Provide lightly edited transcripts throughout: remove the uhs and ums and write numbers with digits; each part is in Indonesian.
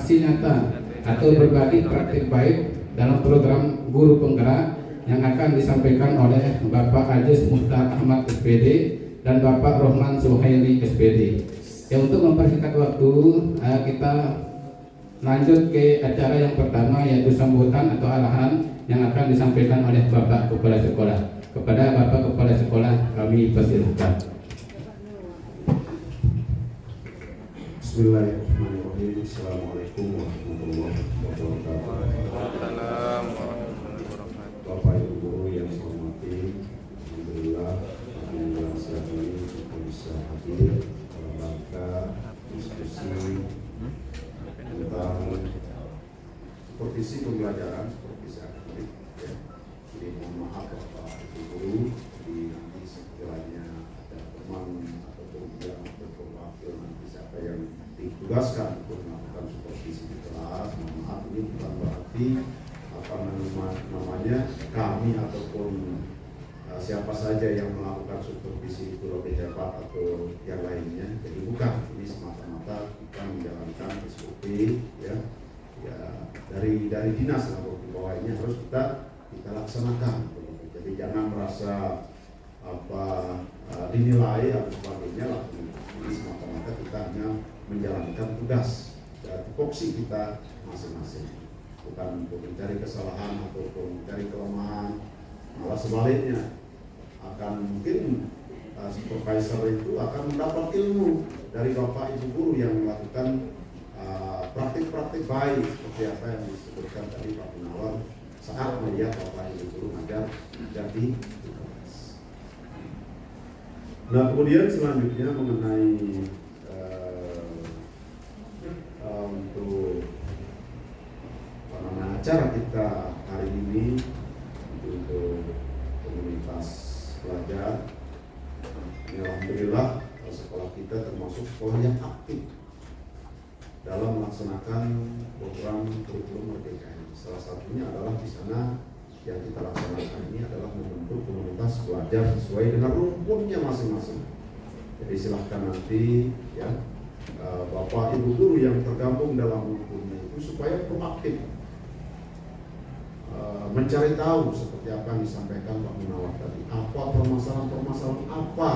aksi nyata atau berbagi praktik baik dalam program guru penggerak yang akan disampaikan oleh Bapak Aziz Muhtar Ahmad SPD dan Bapak Rohman Suhaili SPD. Ya, untuk mempersingkat waktu, kita lanjut ke acara yang pertama, yaitu sambutan atau arahan yang akan disampaikan oleh Bapak Kepala Sekolah. Kepada Bapak Kepala Sekolah kami persilahkan. Bismillahirrahmanirrahim. Assalamualaikum warahmatullahi wabarakatuh. Bapak Ibu guru yang saya hormati, alhamdulillah siang ini kita bisa hadir dalam rangka diskusi tentang supervisi pembelajaran, supervisi akademik. Ya. Jadi mohon maaf Bapak Ibu guru, jadi nanti sekiranya ada teman ataupun yang berwakil nanti siapa yang ditugaskan untuk melakukan supervisi di kelas, mohon maaf, ini bukan berarti namanya kami ataupun siapa saja yang melakukan supervisi itu lebih hebat atau yang lainnya. Jadi bukan, ini semata-mata kita menjalankan SOP ya dari dinas atau di bawah ini harus kita laksanakan. Jadi jangan merasa dinilai atau sebagainya lah. Ini semata-mata kita hanya menjalankan tugas tupoksi kita masing-masing, bukan untuk mencari kesalahan ataupun mencari kelemahan. Malah sebaliknya, akan mungkin supervisor itu akan mendapat ilmu dari Bapak Ibu guru yang melakukan praktik-praktik baik seperti apa yang disebutkan tadi Pak Gunawan saat melihat Bapak Ibu guru mengajar jadi tugas. Nah, kemudian selanjutnya mengenai untuk acara kita hari ini untuk komunitas pelajar. Alhamdulillah sekolah kita termasuk sekolah yang aktif dalam melaksanakan program kurikulum Merdeka ini. Salah satunya adalah di sana yang kita laksanakan ini adalah membentuk komunitas belajar sesuai dengan rumpunnya masing-masing. Jadi silahkan nanti ya Bapak Ibu guru yang tergabung dalam rumpunnya itu supaya proaktif mencari tahu seperti apa yang disampaikan Pak Munawar tadi, apa permasalahan-permasalahan apa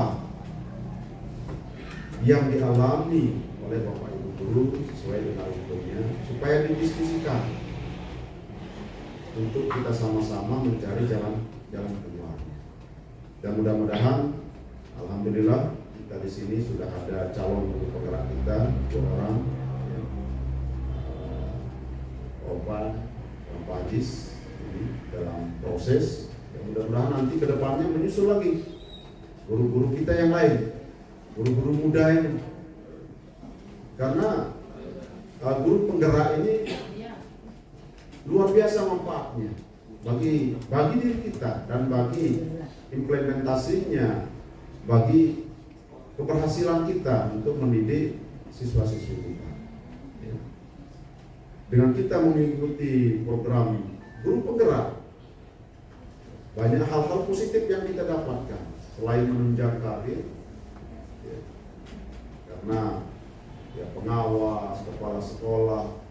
yang dialami oleh Bapak Ibu guru sesuai dengan hukumnya, supaya didiskusikan untuk kita sama-sama mencari jalan keluarnya. Dan mudah-mudahan, alhamdulillah kita di sini sudah ada calon guru penggerak kita 2 orang, ya. Pak Aziz dalam proses, ya mudah-mudahan nanti ke depannya menyusul lagi guru-guru kita yang lain, guru-guru muda ini, karena guru penggerak ini luar biasa manfaatnya bagi diri kita dan bagi implementasinya, bagi keberhasilan kita untuk mendidik siswa-siswi kita. Ya. Dengan kita mengikuti program guru penggerak, banyak hal-hal positif yang kita dapatkan selain menunjang karir, ya, karena ya pengawas, kepala sekolah,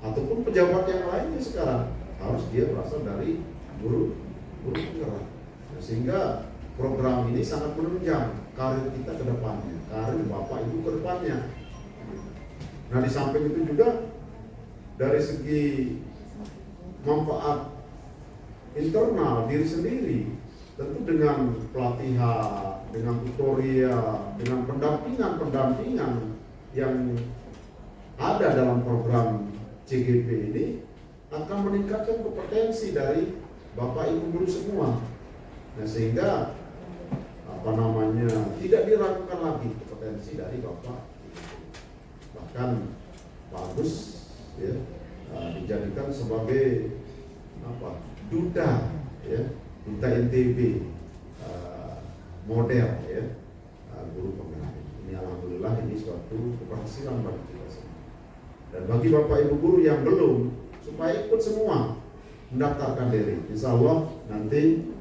ataupun pejabat yang lainnya sekarang harus dia berasal dari guru penggerak. Nah, sehingga program ini sangat menunjang karir kita ke depannya, karir Bapak Ibu ke depannya. Nah, di samping itu juga dari segi manfaat internal diri sendiri, tentu dengan pelatihan, dengan tutorial, dengan pendampingan yang ada dalam program CGP ini akan meningkatkan kompetensi dari Bapak Ibu guru semua. Nah, sehingga tidak diragukan lagi kompetensi dari Bapak Ibu. Bahkan bagus ya, dijadikan sebagai duta ya, duta NTB model ya, guru penggerak. Ini alhamdulillah ini suatu keberhasilan bagi kita semua. Dan bagi Bapak Ibu guru yang belum, supaya ikut semua mendaftarkan diri. Insya Allah nanti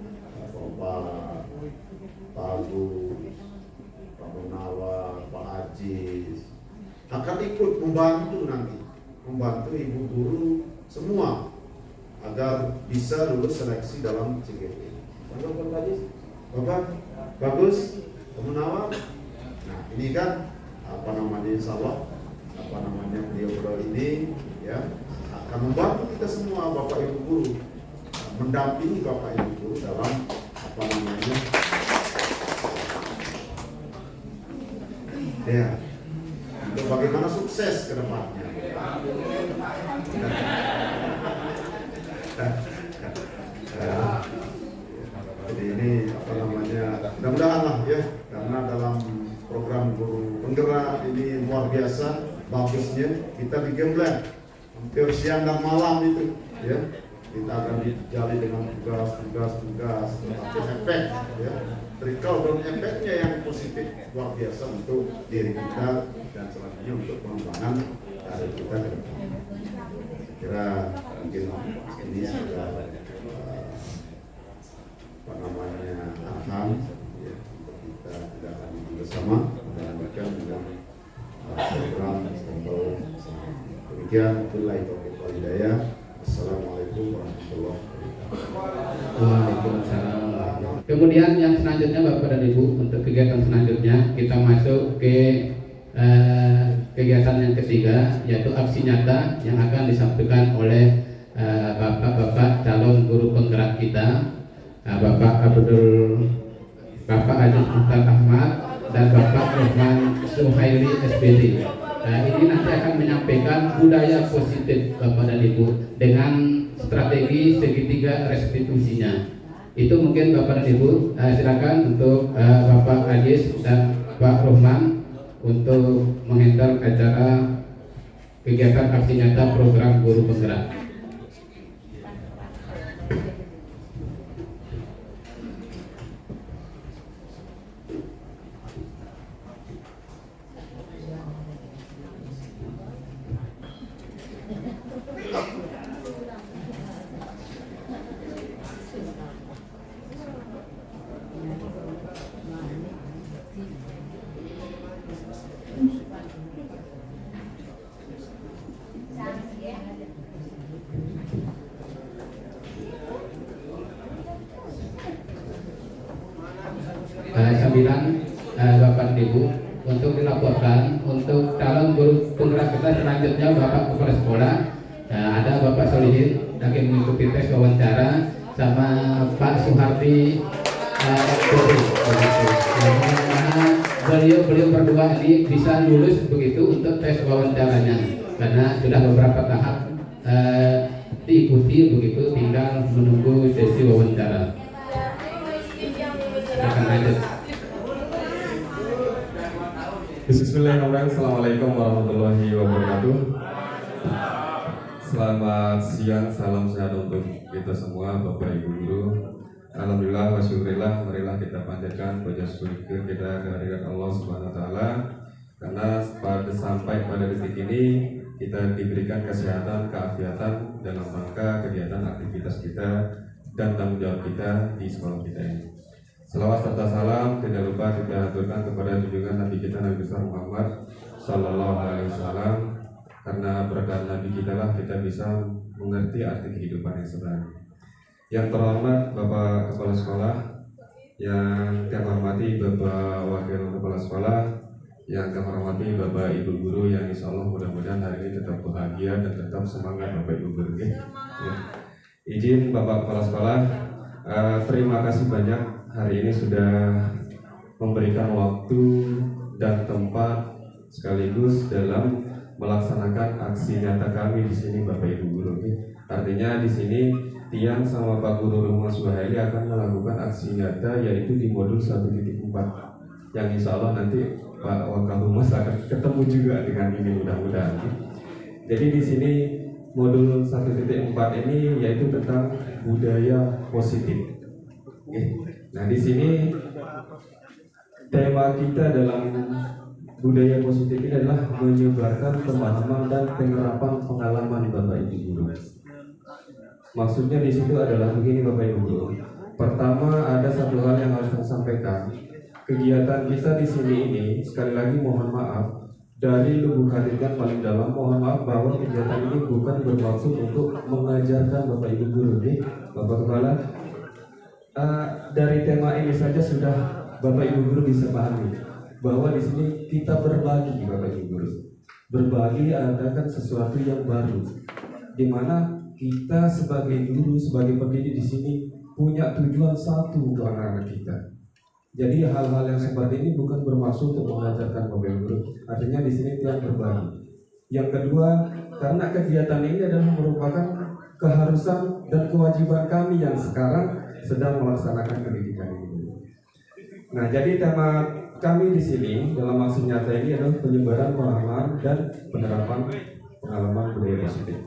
Pak Agus, Pak Munawar, Pak Aziz akan ikut membantu nanti membantu ibu guru semua agar bisa lulus seleksi dalam CGP. Bapak, bagus, Teman-teman. Nah, ini kan insya Allah beliau ini ya akan membantu kita semua Bapak Ibu guru, mendampingi Bapak Ibu guru dalam ya untuk bagaimana sukses ke depannya. Jadi ini mudah-mudahan lah ya, karena dalam program guru penggerak ini luar biasa bagusnya, kita di Gembleng hampir siang dan malam itu ya, kita akan dijali dengan tugas, tetapi efek ya, trickle down efeknya yang positif luar biasa untuk diri kita dan selanjutnya untuk pengembangan dari kita ke depan. Kira mungkin ini sudah arahan ya, untuk kita tidak akan bersama melanjutkan dengan program stempel. Demikian, billahi taufiq wal hidayah. Assalamualaikum warahmatullahi wabarakatuh. Waalaikumsalam. Kemudian yang selanjutnya Bapak dan Ibu, untuk kegiatan selanjutnya kita masuk ke kegiatan yang ketiga, yaitu aksi nyata yang akan disampaikan oleh bapak-bapak calon guru penggerak kita, Bapak Aziz Muhtar Ahmad dan Bapak Rohman Suhaili SPD. Ini nanti akan menyampaikan budaya positif Bapak dan Ibu dengan strategi segitiga restitusinya. Itu mungkin Bapak dan Ibu, silakan untuk Bapak Aziz dan Pak Rohman untuk menghandle acara kegiatan aksi nyata program guru penggerak. Sambilan Bapak Ibu untuk dilaporkan untuk calon guru penggerak kita selanjutnya Bapak Kepala Sekolah, ada Bapak Solihin lagi mengikuti tes wawancara sama Pak Suhardi beliau berdua ini bisa lulus begitu untuk tes wawancaranya karena sudah beberapa tahap diikuti begitu, tinggal menunggu sesi wawancara. Bismillahirrahmanirrahim. Assalamualaikum warahmatullahi wabarakatuh. Selamat siang, salam sehat untuk kita semua Bapak Ibu guru. Alhamdulillah wa syukurillah, marilah kita panjatkan puja syukur kita kehadirat Allah Subhanahu wa taala karena sampai pada detik ini kita diberikan kesehatan, keafiatan dalam rangka kegiatan aktivitas kita dan tanggung jawab kita di sekolah kita ini. Selawat serta salam tidak lupa kita aturkan kepada junjungan Nabi kita Nabi besar Muhammad Sallallahu Alaihi Wasallam, karena berkat Nabi kita lah kita bisa mengerti arti kehidupan yang sebenarnya. Yang terhormat Bapak Kepala Sekolah, yang kami hormati Bapak Wakil Kepala Sekolah, yang kami hormati Bapak Ibu Guru yang insya Allah mudah-mudahan hari ini tetap bahagia dan tetap semangat Bapak Ibu Guru. Ya. Izin Bapak Kepala Sekolah, terima kasih banyak hari ini sudah memberikan waktu dan tempat sekaligus dalam melaksanakan aksi nyata kami di sini Bapak Ibu Guru. Artinya di sini Tiang sama Pak Guru Rohman Suhaili akan melakukan aksi nyata yaitu di modul 1.4 yang insya Allah nanti Pak Wakil Humas akan ketemu juga dengan ini mudah-mudahan. Jadi di sini modul 1.4 ini yaitu tentang budaya positif. Nah di sini tema kita dalam budaya positif ini adalah menyebarkan pemahaman dan penerapan pengalaman Bapak Ibu Guru. Maksudnya di situ adalah begini Bapak Ibu Guru. Pertama ada satu hal yang harus saya sampaikan. Kegiatan kita di sini ini sekali lagi mohon maaf dari lubuk hati yang paling dalam, mohon maaf bahwa kegiatan ini bukan bermaksud untuk mengajarkan Bapak Ibu guru, Bapak Kepala. Dari tema ini saja sudah Bapak Ibu guru bisa pahami bahwa di sini kita berbagi, Bapak Ibu guru. Berbagi adalah sesuatu yang baru, di mana kita sebagai guru, sebagai pendidik di sini punya tujuan satu untuk anak-anak kita. Jadi hal-hal yang seperti ini bukan bermaksud untuk mengajarkan Bapak Ibu guru. Artinya di sini tiang berbagi. Yang kedua, karena kegiatan ini adalah merupakan keharusan dan kewajiban kami yang sekarang sedang melaksanakan pendidikan ini. Nah, jadi tema kami di sini dalam aksi nyata ini adalah penyebaran pemahaman dan penerapan pengalaman budaya positif.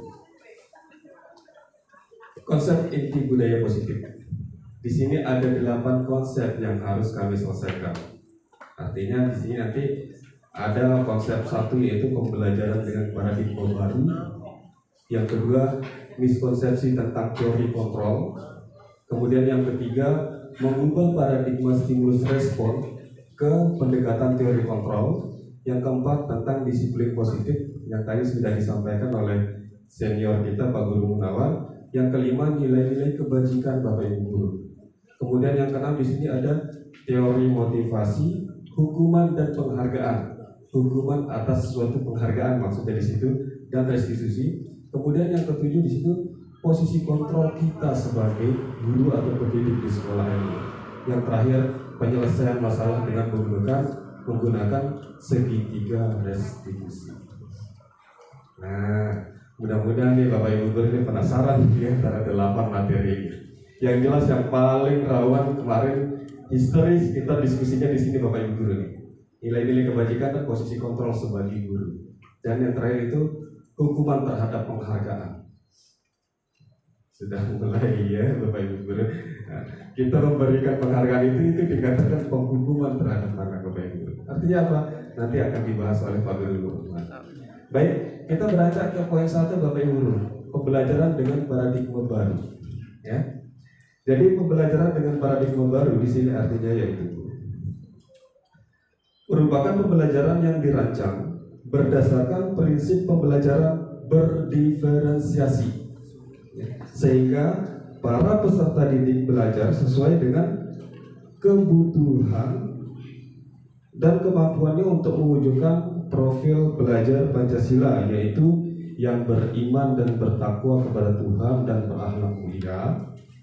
Konsep inti budaya positif. Di sini ada 8 konsep yang harus kami selesaikan. Artinya di sini nanti ada konsep satu yaitu pembelajaran dengan paradigma baru. Yang kedua, miskonsepsi tentang teori kontrol. Kemudian yang ketiga, mengubah paradigma stimulus respon ke pendekatan teori kontrol. Yang keempat, tentang disiplin positif yang tadi sudah disampaikan oleh senior kita Pak Guru Munawar. Yang kelima, nilai-nilai kebajikan Bapak Ibu guru. Kemudian yang keenam di sini ada teori motivasi, hukuman dan penghargaan. Hukuman atas suatu penghargaan maksudnya di situ, dan restitusi. Kemudian yang ketujuh di situ posisi kontrol kita sebagai guru atau pendidik di sekolah ini. Yang terakhir, penyelesaian masalah dengan menggunakan segitiga restitusi. Nah, mudah-mudahan nih Bapak Ibu guru ini penasaran di antara 8 materi ini. Yang jelas yang paling rawan kemarin historis kita diskusinya di sini Bapak Ibu guru nih. Nilai-nilai kebajikan dan posisi kontrol sebagai guru. Dan yang terakhir itu hukuman terhadap penghargaan. Sudah mulai ya Bapak Ibu guru. Nah, kita memberikan penghargaan itu dikatakan penghukuman terhadap anak Bapak Ibu guru. Artinya apa? Nanti akan dibahas oleh Pak Guru. Baik, kita beranjak ke poin 1 Bapak Ibu guru. Pembelajaran dengan paradigma baru. Ya. Jadi pembelajaran dengan paradigma baru di sini artinya yaitu merupakan pembelajaran yang dirancang berdasarkan prinsip pembelajaran berdiferensiasi, sehingga para peserta didik belajar sesuai dengan kebutuhan dan kemampuannya untuk mewujudkan profil belajar Pancasila, yaitu yang beriman dan bertakwa kepada Tuhan dan berakhlak mulia,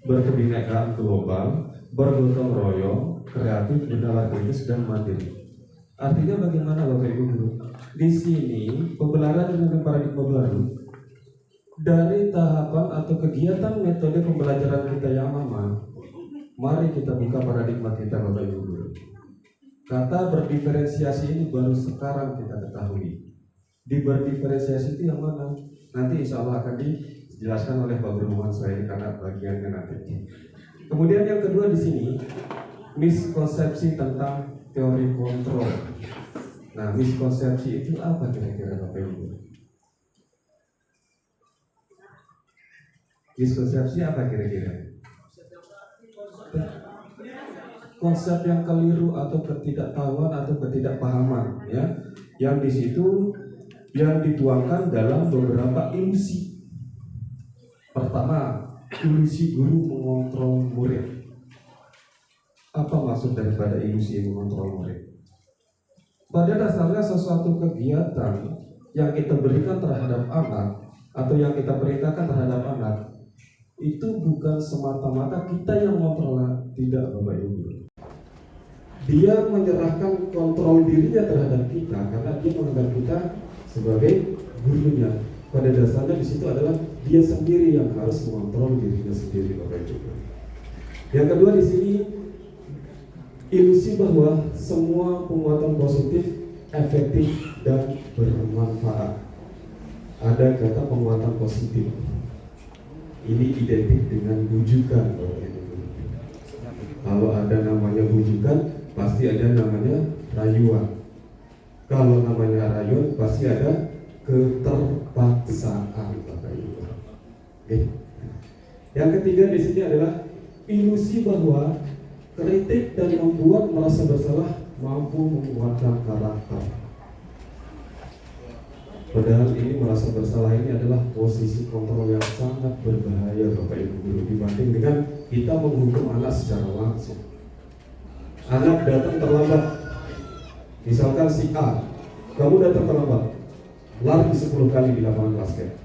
berkebinekaan global, bergotong royong, kreatif, bernama kritis dan mandiri. Artinya bagaimana Bapak Ibu guru? Di sini pembelajaran dengan paradigma baru dari tahapan atau kegiatan metode pembelajaran kita yang lama. Mari kita buka paradigma kita Bapak Ibu guru. Kata berdiferensiasi ini baru sekarang kita ketahui. Di berdiferensiasi itu yang mana? Nanti insya Allah akan dijelaskan oleh Pak Guru Muhammad Suhaili karena bagiannya nanti. Kemudian yang kedua di sini miskonsepsi tentang teori kontrol. Nah, miskonsepsi itu apa kira-kira Bapak Ibu? Miskonsepsi apa kira-kira? Konsep yang keliru atau ketidaktahuan atau ketidakpahaman, ya, yang di situ yang dituangkan dalam beberapa ilusi. Pertama, ilusi guru mengontrol murid. Apa maksud daripada ilusi mengontrol murid? Pada dasarnya sesuatu kegiatan yang kita berikan terhadap anak atau yang kita perintahkan terhadap anak itu bukan semata-mata kita yang mengontrol, tidak Bapak Ibu. Dia menyerahkan kontrol dirinya terhadap kita karena dia menganggap kita sebagai gurunya. Pada dasarnya di situ adalah dia sendiri yang harus mengontrol dirinya sendiri, Bapak Ibu. Yang kedua di sini ilusi bahwa semua penguatan positif efektif dan bermanfaat. Ada kata penguatan positif. Ini identik dengan bujukan, Bapak Ibu. Kalau ada namanya bujukan, pasti ada namanya rayuan. Kalau namanya rayuan, pasti ada keterpaksaan, Bapak Ibu. Oke. Yang ketiga di sini adalah ilusi bahwa kritik dan membuat merasa bersalah mampu menguatkan karakter. Padahal ini merasa bersalah ini adalah posisi kontrol yang sangat berbahaya Bapak Ibu Guru, dibanding dengan kita menghukum anak secara langsung. Anak datang terlambat, misalkan si A, kamu datang terlambat, lari 10 kali di lapangan basket.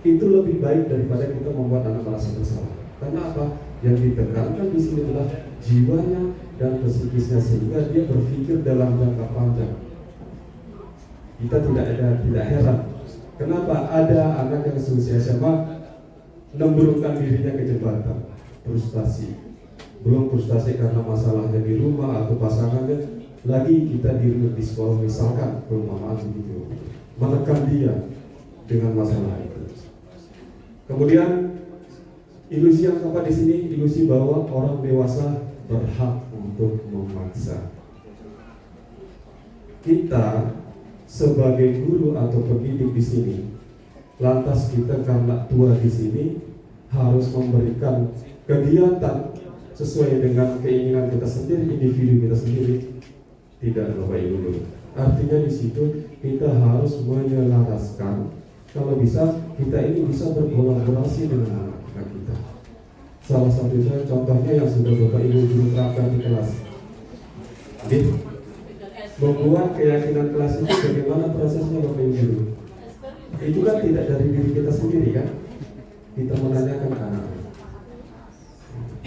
Itu lebih baik daripada kita membuat anak merasa bersalah. Karena apa? Yang ditekankan di sini adalah jiwanya dan psikisnya, sehingga dia berpikir dalam jangka panjang. Kita tidak heran kenapa ada anak yang seusia SMA memburukkan dirinya ke jembatan, frustasi. Belum frustasi karena masalahnya di rumah atau pasangannya, lagi kita di sekolah misalkan perumpamaan begitu, menekan dia dengan masalah itu. Kemudian ilusi yang keempat di sini, ilusi bahwa orang dewasa berhak untuk memaksa. Kita sebagai guru atau pendidik di sini, lantas kita karena tua di sini harus memberikan kegiatan sesuai dengan keinginan kita sendiri, individu kita sendiri. Tidak, Bapak Ibu Guru. Artinya di situ kita harus menyelaraskan. Kalau bisa, kita ini bisa berkolaborasi dengan anak-anak kita. Salah satunya contohnya yang sudah Bapak Ibu Guru terapkan di kelas. Jadi, membuat keyakinan kelas itu bagaimana prosesnya Bapak Ibu Guru. Itu kan tidak dari diri kita sendiri kan. Kita menanyakan ke anak.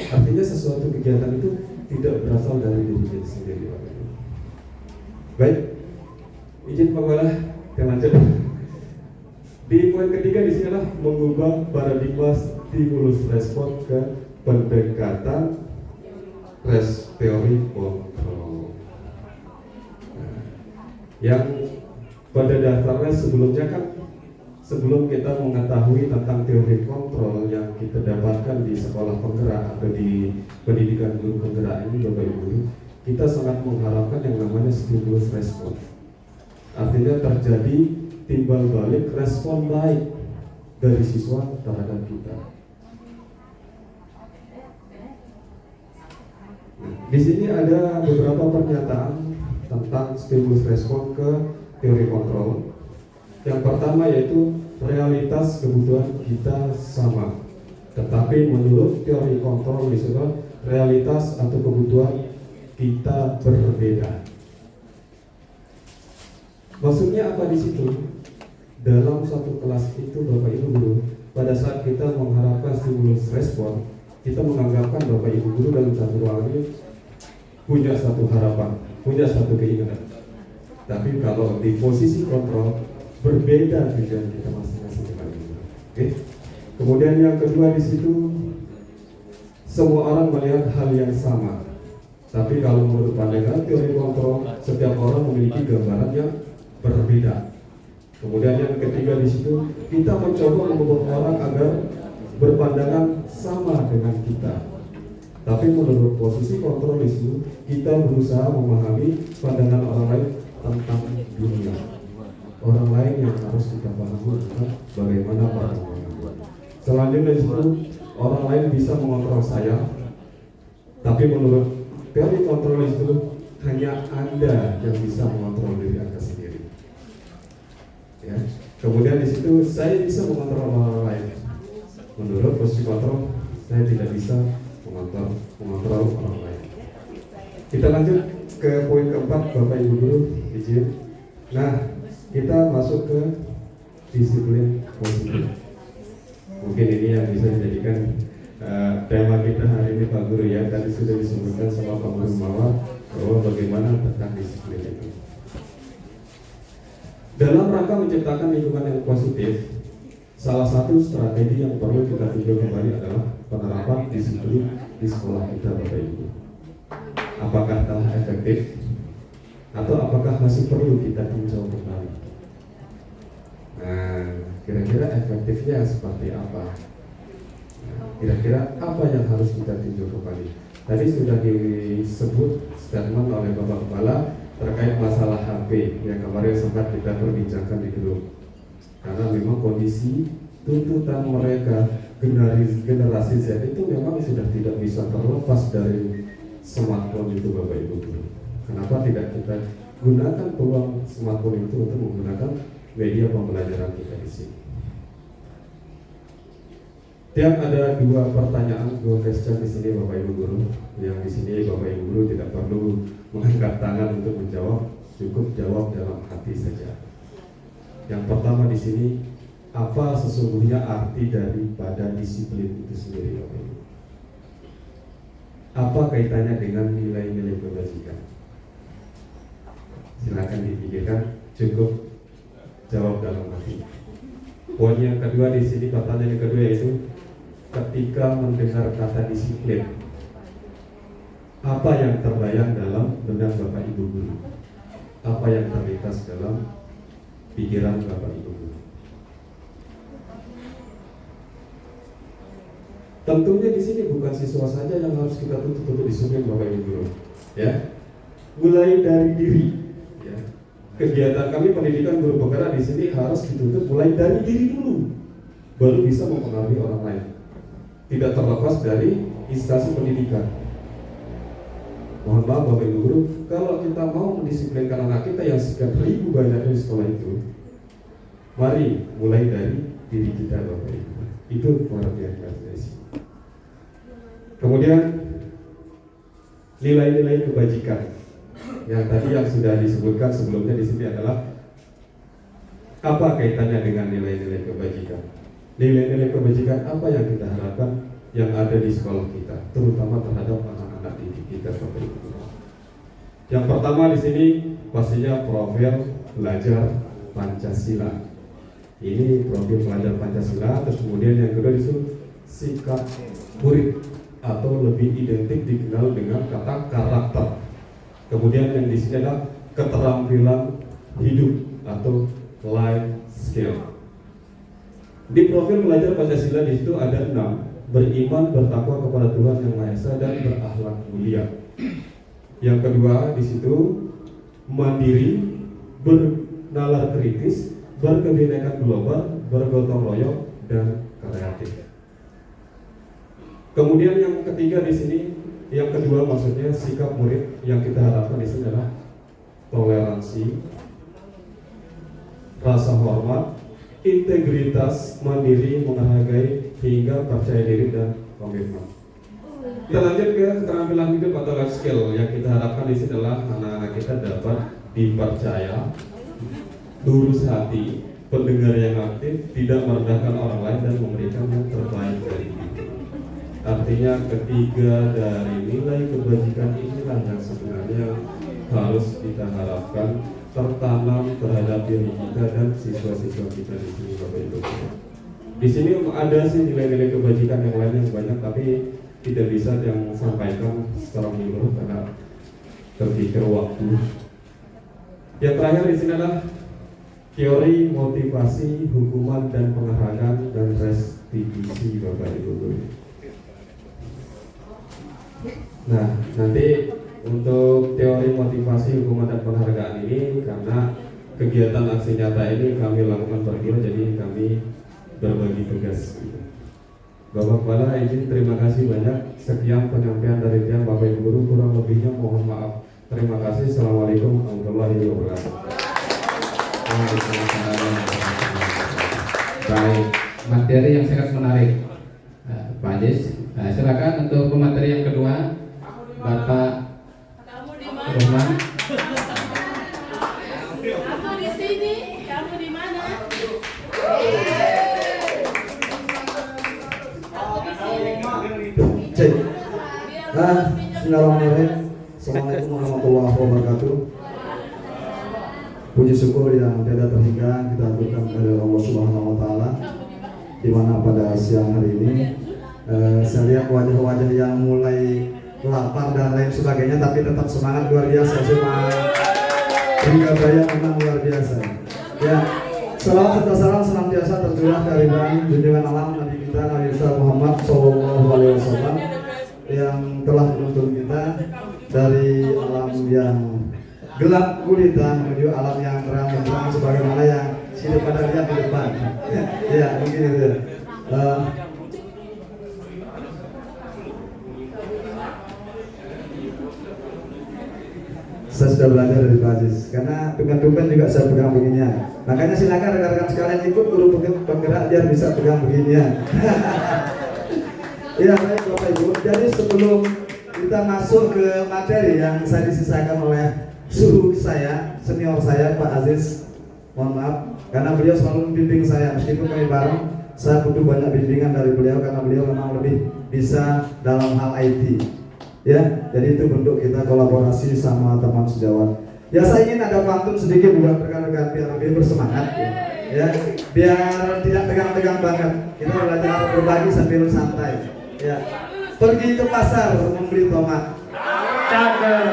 Artinya sesuatu kegiatan itu tidak berasal dari diri kita sendiri Bapak Ibu. Baik, izin pengolah kita lanjut. Di poin ketiga di sini adalah mengubah paradigma stimulus respon ke pendekatan teori kontrol. Yang pada dasarnya sebelumnya kan, sebelum kita mengetahui tentang teori kontrol yang kita dapatkan di sekolah penggerak atau di pendidikan guru penggerak ini Bapak Ibu, kita sangat mengharapkan yang namanya stimulus respon. Artinya terjadi timbal balik respon baik dari siswa terhadap kita. Di sini ada beberapa pernyataan tentang stimulus respon ke teori kontrol. Yang pertama yaitu realitas kebutuhan kita sama, tetapi menurut teori kontrol di situ realitas atau kebutuhan kita berbeda. Maksudnya apa di situ? Dalam satu kelas itu Bapak Ibu Guru, pada saat kita mengharapkan stimulus respon, kita menganggapkan Bapak Ibu Guru dalam satu ruangan ini punya satu harapan, punya satu keinginan. Tapi kalau di posisi kontrol, berbeda tujuan kita masing-masing Bapak Ibu. Oke. Kemudian yang kedua di situ, semua orang melihat hal yang sama. Tapi kalau menurut pandangan teori kontrol, setiap orang memiliki gambaran yang berbeda. Kemudian yang ketiga di situ, kita mencoba membuat orang agar berpandangan sama dengan kita. Tapi menurut posisi kontrol di situ, kita berusaha memahami pandangan orang lain tentang dunia. Orang lain yang harus kita pahami tentang bagaimana pandangan. Selanjutnya di situ, orang lain bisa mengontrol saya. Tapi menurut teori kontrol di situ, hanya Anda yang bisa mengontrol diri Anda sendiri. Ya. Kemudian di situ saya bisa mengontrol orang lain. Menurut posisi kontrol, saya tidak bisa mengontrol orang lain. Kita lanjut ke poin keempat Bapak Ibu Guru, izin. Nah, kita masuk ke disiplin positif. Mungkin ini yang bisa dijadikan tema kita hari ini Pak Guru ya. Tadi sudah disebutkan sama Pak Guru Mawar bahwa bagaimana tentang disiplin itu. Dalam rangka menciptakan lingkungan yang positif, salah satu strategi yang perlu kita tinjau kembali adalah penerapan disiplin di sekolah kita Bapak Ibu. Apakah telah efektif atau apakah masih perlu kita tinjau kembali? Nah, kira-kira efektifnya seperti apa? Kira-kira apa yang harus kita tinjau kembali? Tadi sudah disebut statement oleh Bapak Kepala terkait masalah HP yang kemarin sempat kita perbincangkan di grup. Karena memang kondisi tuntutan mereka generasi Z itu memang sudah tidak bisa terlepas dari smartphone itu Bapak Ibu. Kenapa tidak kita gunakan peluang smartphone itu untuk menggunakan media pembelajaran kita di sini. Dan ada dua pertanyaan, dua question di sini Bapak Ibu Guru. Yang di sini Bapak Ibu Guru tidak perlu mengangkat tangan untuk menjawab, cukup jawab dalam hati saja. Yang pertama di sini, apa sesungguhnya arti daripada disiplin itu sendiri Bapak Ibu? Apa kaitannya dengan nilai-nilai kebajikan? Silakan dipikirkan, cukup jawab dalam hati. Poin yang kedua di sini, pertanyaan yang kedua yaitu ketika mendengar kata disiplin, apa yang terbayang dalam benak Bapak Ibu Guru? Apa yang terlintas dalam pikiran Bapak Ibu Guru? Tentunya di sini bukan siswa saja yang harus kita tuntut untuk disiplin Bapak Ibu Guru, ya. Mulai dari diri, ya. Kegiatan kami pendidikan guru penggerak di sini harus dituntut mulai dari diri dulu, baru bisa mempengaruhi orang lain. Tidak terlepas dari instansi pendidikan. Mohon maaf Bapak Ibu Guru, kalau kita mau mendisiplinkan anak kita yang sekian ribu banyaknya di sekolah itu, mari mulai dari diri kita Bapak Ibu. Itu pengertian dari sini. Kemudian nilai-nilai kebajikan yang tadi yang sudah disebutkan sebelumnya di sini adalah apa kaitannya dengan nilai-nilai kebajikan? Nilai-nilai kebajikan apa yang kita harapkan yang ada di sekolah kita, terutama terhadap anak-anak didik kita Bapak Ibu. Yang pertama di sini pastinya profil belajar Pancasila. Ini profil pelajar Pancasila. Terus kemudian yang kedua itu sikap murid atau lebih identik dikenal dengan kata karakter. Kemudian yang di sini adalah keterampilan hidup atau life skill. Di profil belajar Pancasila di situ ada 6: beriman, bertakwa kepada Tuhan Yang Maha Esa dan berakhlak mulia. Yang kedua di situ mandiri, bernalar kritis, berkebinekaan global, bergotong royong dan kreatif. Kemudian yang ketiga di sini, yang kedua maksudnya sikap murid yang kita harapkan di sini adalah toleransi, rasa hormat, integritas, mandiri, menghargai, hingga percaya diri dan komitmen. Kita lanjut ke keterampilan hidup atau life skill. Yang kita harapkan di sini adalah anak-anak kita dapat dipercaya, lurus hati, pendengar yang aktif, tidak merendahkan orang lain dan memberikan yang terbaik dari diri. Artinya ketiga dari nilai kebajikan inilah yang sebenarnya harus kita harapkan tertanam terhadap diri kita dan siswa-siswa kita di sini Bapak Ibu. Di sini ada sih nilai-nilai kebajikan yang lain yang banyak, tapi tidak bisa yang sampaikan secara menyeluruh karena terpikir waktu. Yang terakhir di sini adalah teori motivasi, hukuman dan penghargaan dan restitusi Bapak Ibu. Nah, nanti untuk teori motivasi, hukuman dan penghargaan ini karena kegiatan aksi nyata ini kami lakukan per kilo, jadi kami berbagi tugas. Bapak Kepala izin terima kasih banyak. Sekian penyampaian dari tiang Bapak Ibu Guru, kurang lebihnya mohon maaf. Terima kasih. Assalamualaikum warahmatullahi wabarakatuh. Baik, materi yang sangat menarik, Pak Ajis. Silakan untuk pemateri yang kedua, Bapak Rohman. Aku di sini, kamu di mana? Aku di sini. Cek. Bismillahirrahmanirrahim. Assalamualaikum warahmatullahi wabarakatuh. Puji syukur yang tiada terhingga kita aturkan kepada Allah Subhanahu wa taala, di mana pada siang hari ini saya lihat wajah-wajah yang mulai lapar dan lain sebagainya, tapi tetap semangat luar biasa. Cuma Brigabaya memang luar biasa. Ya, salawat serta salam senantiasa tercurah dari junjungan alam Nabi kita Nabi Muhammad SAW yang telah menuntun kita dari alam yang gelap gulita menuju alam yang terang benderang sebagaimana yang sudah pada lihat di depan. Ya, mungkin itu ya. Saya sudah belajar dari Pak Aziz, karena tumpen-tumpen juga saya pegang beginian. Makanya silakan rekan-rekan sekalian ikut guru penggerak biar bisa pegang beginian. Iya, baik Bapak Ibu. Jadi sebelum kita masuk ke materi yang saya disisakan oleh suhu saya, senior saya Pak Aziz, mohon maaf, karena beliau selalu membimbing saya meskipun kami bareng. Saya butuh banyak bimbingan dari beliau karena beliau memang lebih bisa dalam hal IT. Ya, jadi itu bentuk kita kolaborasi sama teman sejawat. Ya, saya ingin ada pantun sedikit buat rekan-rekan biar lebih bersemangat. Ya, biar tidak tegang-tegang banget. Kita belajar berbagi sambil santai. Ya, pergi ke pasar membeli tomat. Cakep.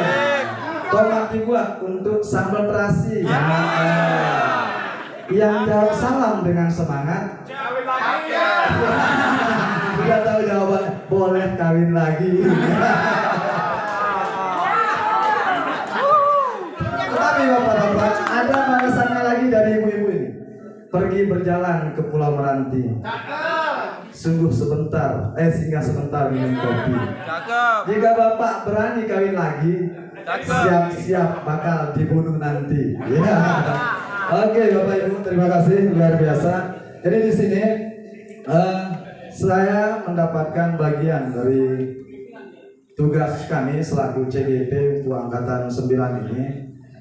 Tomat dibuat untuk sambal terasi. Yang jawab salam dengan semangat. Sudah tahu jawaban, boleh kawin lagi. Tetapi bapak-bapak, ada balasannya lagi dari ibu-ibu ini. Pergi berjalan ke Pulau Meranti. Sungguh sebentar, singgah sebentar minum kopi. Jika bapak berani kawin lagi, siap-siap bakal dibunuh nanti. Ya. Oke, Bapak Ibu, terima kasih luar biasa. Jadi di sini saya mendapatkan bagian dari tugas kami selaku CGP untuk angkatan 9 ini.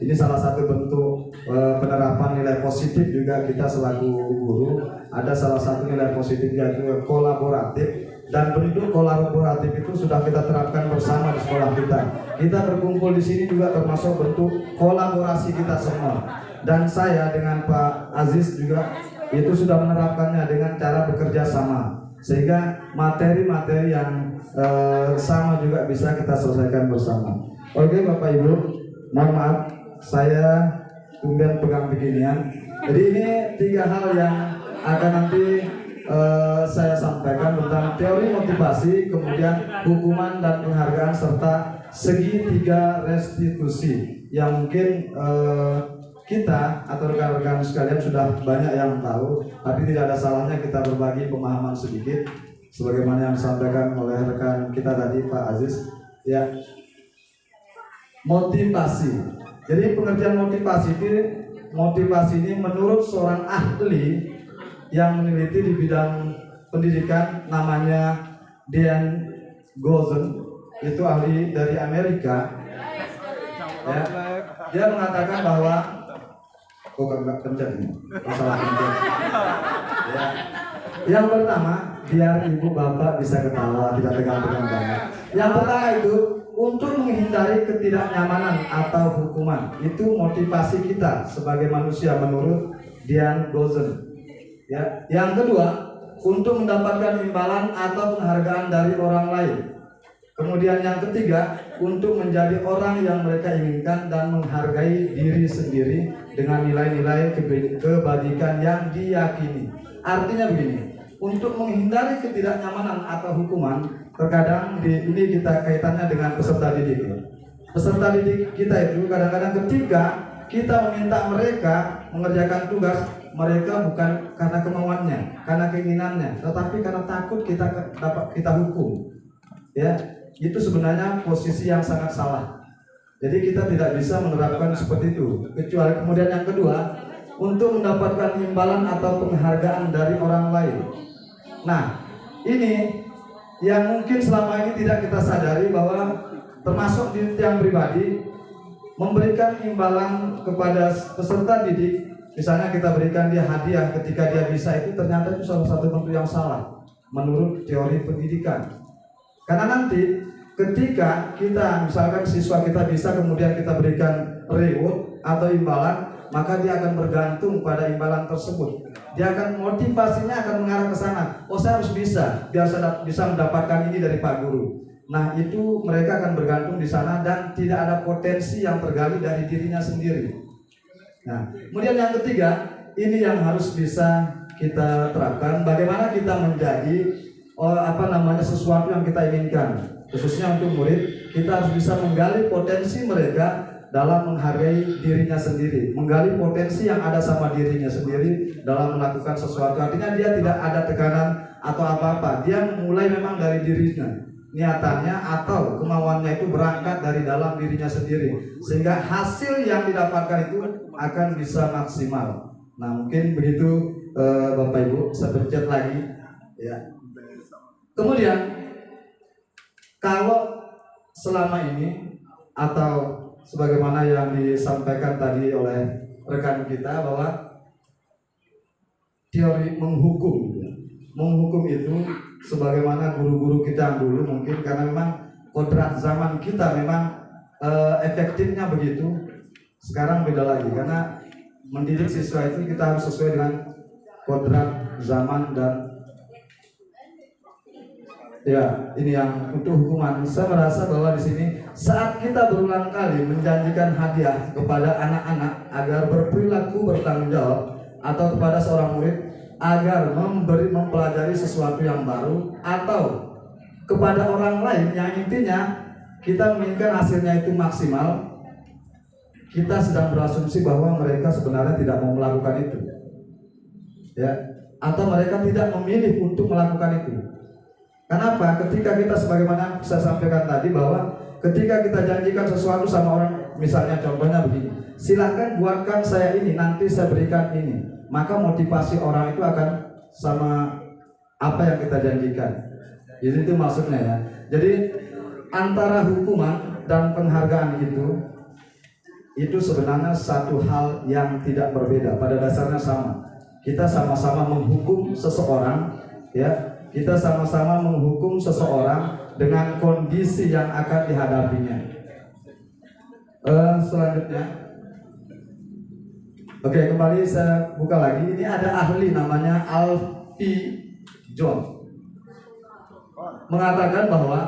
Ini salah satu bentuk penerapan nilai positif juga kita selaku guru. Ada salah satu nilai positif yaitu kolaboratif, dan bentuk kolaboratif itu sudah kita terapkan bersama di sekolah kita. Kita berkumpul di sini juga termasuk bentuk kolaborasi kita semua. Dan saya dengan Pak Aziz juga itu sudah menerapkannya dengan cara bekerja sama, sehingga materi-materi yang sama juga bisa kita selesaikan bersama. Oke Bapak Ibu, mohon maaf saya kemudian pegang beginian. Jadi ini 3 hal yang akan nanti saya sampaikan tentang teori motivasi, kemudian hukuman dan penghargaan, serta segitiga restitusi yang mungkin kita atau rekan-rekan sekalian sudah banyak yang tahu, tapi tidak ada salahnya kita berbagi pemahaman sedikit sebagaimana yang disampaikan oleh rekan kita tadi Pak Aziz. Ya, motivasi. Jadi pengertian motivasi ini menurut seorang ahli yang meneliti di bidang pendidikan namanya Dan Gozen, itu ahli dari Amerika. Ya, dia mengatakan bahwa enggak pencet ini, masalah pencet. Ya. Yang pertama, biar ibu bapak bisa ketawa, tidak tegang-tegang banget. Yang pertama itu untuk menghindari ketidaknyamanan atau hukuman. Itu motivasi kita sebagai manusia menurut Dan Gozen. Ya. Yang kedua, untuk mendapatkan imbalan atau penghargaan dari orang lain. Kemudian yang ketiga, untuk menjadi orang yang mereka inginkan dan menghargai diri sendiri dengan nilai-nilai kebajikan yang diyakini. Artinya begini, untuk menghindari ketidaknyamanan atau hukuman, terkadang ini kita kaitannya dengan peserta didik. Peserta didik kita itu kadang-kadang ketika kita meminta mereka mengerjakan tugas, mereka bukan karena kemauannya, karena keinginannya, tetapi karena takut kita hukum. Ya, itu sebenarnya posisi yang sangat salah. Jadi kita tidak bisa menerapkan seperti itu. Kecuali kemudian yang kedua, untuk mendapatkan imbalan atau penghargaan dari orang lain. Nah, ini yang mungkin selama ini tidak kita sadari bahwa termasuk di tiang pribadi memberikan imbalan kepada peserta didik. Misalnya kita berikan dia hadiah ketika dia bisa, itu ternyata itu salah satu bentuk yang salah menurut teori pendidikan. Karena nanti ketika kita misalkan siswa kita bisa kemudian kita berikan reward atau imbalan, maka dia akan bergantung pada imbalan tersebut. Dia akan motivasinya akan mengarah ke sana. Oh, saya harus bisa biar saya bisa mendapatkan ini dari Pak Guru. Nah, itu mereka akan bergantung di sana dan tidak ada potensi yang tergali dari dirinya sendiri. Nah, kemudian yang ketiga, ini yang harus bisa kita terapkan. Bagaimana kita menjadi sesuatu yang kita inginkan, khususnya untuk murid. Kita harus bisa menggali potensi mereka dalam menghargai dirinya sendiri, menggali potensi yang ada sama dirinya sendiri dalam melakukan sesuatu. Artinya dia tidak ada tekanan atau apa-apa, dia mulai memang dari dirinya. niatannya atau kemauannya itu berangkat dari dalam dirinya sendiri, sehingga hasil yang didapatkan itu akan bisa maksimal. Nah, mungkin begitu Bapak Ibu, saya pencet lagi ya. Kemudian kalau selama ini atau sebagaimana yang disampaikan tadi oleh rekan kita bahwa teori menghukum itu sebagaimana guru-guru kita dulu mungkin karena memang kodrat zaman kita memang efektifnya begitu. Sekarang beda lagi karena mendidik siswa itu kita harus sesuai dengan kodrat zaman. Dan ya, ini yang untuk hukuman. Saya merasa bahwa di sini saat kita berulang kali menjanjikan hadiah kepada anak-anak agar berperilaku bertanggung jawab, atau kepada seorang murid agar mempelajari sesuatu yang baru, atau kepada orang lain yang intinya kita menginginkan hasilnya itu maksimal, kita sedang berasumsi bahwa mereka sebenarnya tidak mau melakukan itu, ya, atau mereka tidak memilih untuk melakukan itu. Kenapa? Ketika kita sebagaimana saya sampaikan tadi bahwa ketika kita janjikan sesuatu sama orang, misalnya contohnya begini, silahkan buatkan saya ini, nanti saya berikan ini, maka motivasi orang itu akan sama apa yang kita janjikan. Jadi itu maksudnya ya. Jadi antara hukuman dan penghargaan itu sebenarnya satu hal yang tidak berbeda. Pada dasarnya sama. Kita sama-sama menghukum seseorang, ya. Kita sama-sama menghukum seseorang dengan kondisi yang akan dihadapinya. Selanjutnya, oke, kembali saya buka lagi. Ini ada ahli namanya Alfie John mengatakan bahwa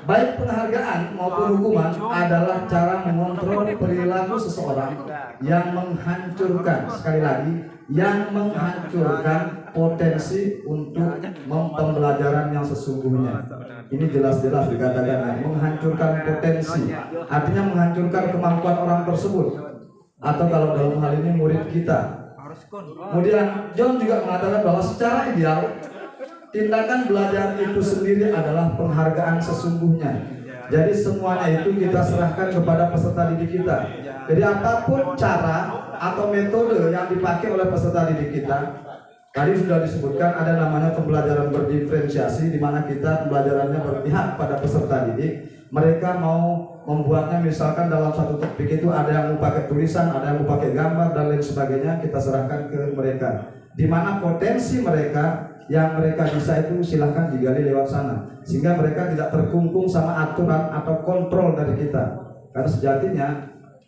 baik penghargaan maupun hukuman adalah cara mengontrol perilaku seseorang yang menghancurkan, sekali lagi, yang menghancurkan potensi untuk pembelajaran yang sesungguhnya. Ini jelas-jelas dikatakan menghancurkan potensi, artinya menghancurkan kemampuan orang tersebut, atau kalau dalam hal ini murid kita. Kemudian John juga mengatakan bahwa secara ideal tindakan belajar itu sendiri adalah penghargaan sesungguhnya. Jadi semuanya itu kita serahkan kepada peserta didik kita. Jadi apapun cara atau metode yang dipakai oleh peserta didik kita, tadi sudah disebutkan ada namanya pembelajaran berdiferensiasi, di mana kita pembelajarannya berpihak pada peserta didik. Mereka mau membuatnya misalkan dalam satu topik itu ada yang mau pakai tulisan, ada yang mau pakai gambar dan lain sebagainya, kita serahkan ke mereka. Di mana potensi mereka yang mereka bisa itu silahkan digali lewat sana, sehingga mereka tidak terkungkung sama aturan atau kontrol dari kita. Karena sejatinya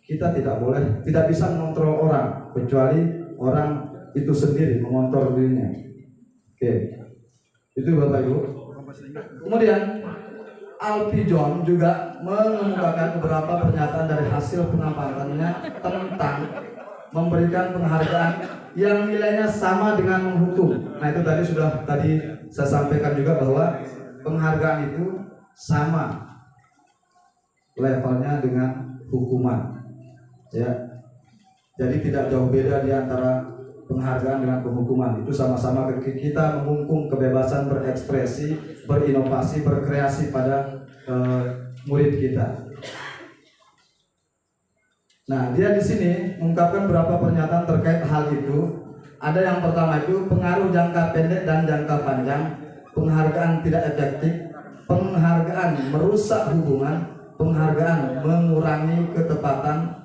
kita tidak bisa mengontrol orang, kecuali orang itu sendiri mengontrol dirinya. Oke, itu Bapak Ibu. Kemudian Alfie John juga mengemukakan beberapa pernyataan dari hasil pengamatannya tentang memberikan penghargaan yang nilainya sama dengan menghukum. Nah, itu sudah saya sampaikan juga bahwa penghargaan itu sama levelnya dengan hukuman, ya. Jadi tidak jauh beda di antara penghargaan dengan penghukuman. Itu sama-sama kita menghukum kebebasan berekspresi, berinovasi, berkreasi pada murid kita. Nah, dia di sini mengungkapkan beberapa pernyataan terkait hal itu. Ada yang pertama itu pengaruh jangka pendek dan jangka panjang, penghargaan tidak efektif, penghargaan merusak hubungan, penghargaan mengurangi ketepatan,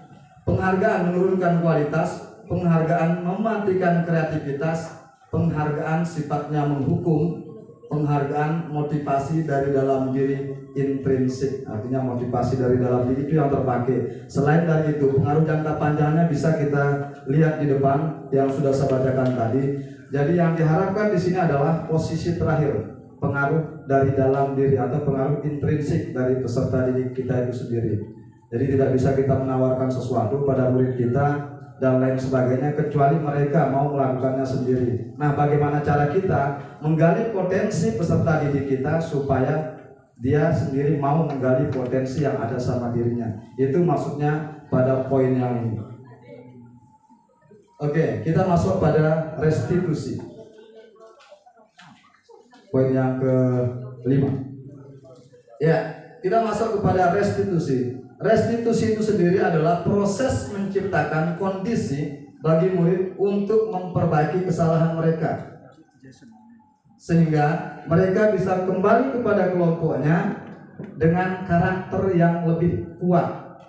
penghargaan menurunkan kualitas, penghargaan mematikan kreativitas, penghargaan sifatnya menghukum, penghargaan motivasi dari dalam diri intrinsik, artinya motivasi dari dalam diri itu yang terpakai. Selain dari itu, pengaruh jangka panjangnya bisa kita lihat di depan yang sudah saya bacakan tadi. Jadi yang diharapkan di sini adalah posisi terakhir, pengaruh dari dalam diri atau pengaruh intrinsik dari peserta didik kita itu sendiri. Jadi tidak bisa kita menawarkan sesuatu pada murid kita dan lain sebagainya kecuali mereka mau melakukannya sendiri. Nah, bagaimana cara kita menggali potensi peserta didik kita supaya dia sendiri mau menggali potensi yang ada sama dirinya. Itu maksudnya pada poin yang ini. Oke, kita masuk pada restitusi. Poin yang ke-5. Ya, kita masuk kepada restitusi. Restitusi itu sendiri adalah proses menciptakan kondisi bagi murid untuk memperbaiki kesalahan mereka, sehingga mereka bisa kembali kepada kelompoknya dengan karakter yang lebih kuat.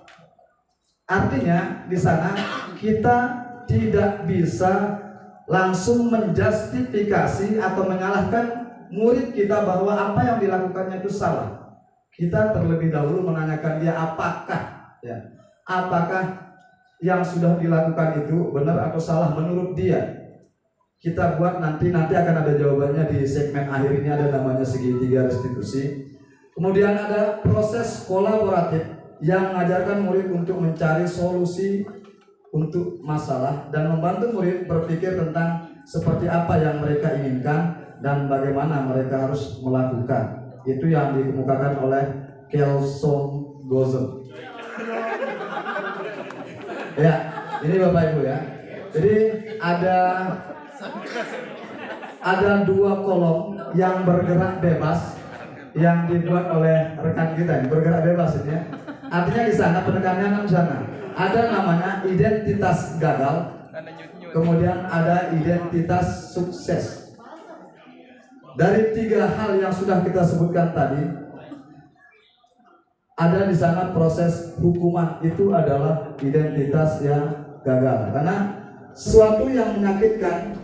Artinya di sana kita tidak bisa langsung menjustifikasi atau menyalahkan murid kita bahwa apa yang dilakukannya itu salah. Kita terlebih dahulu menanyakan dia apakah yang sudah dilakukan itu benar atau salah menurut dia. Kita buat nanti akan ada jawabannya di segmen akhir ini, ada namanya segitiga restitusi. Kemudian ada proses kolaboratif yang mengajarkan murid untuk mencari solusi untuk masalah dan membantu murid berpikir tentang seperti apa yang mereka inginkan dan bagaimana mereka harus melakukan. Itu yang dikemukakan oleh Kelson Gozen. Ya, ini Bapak Ibu ya. Jadi ada dua kolom yang bergerak bebas yang dibuat oleh rekan kita ini, bergerak bebas ini ya. Artinya di sana penekanannya di sana. Ada namanya identitas gagal, kemudian ada identitas sukses. Dari tiga hal yang sudah kita sebutkan tadi, ada di sana proses hukuman, itu adalah identitas yang gagal. Karena sesuatu yang menyakitkan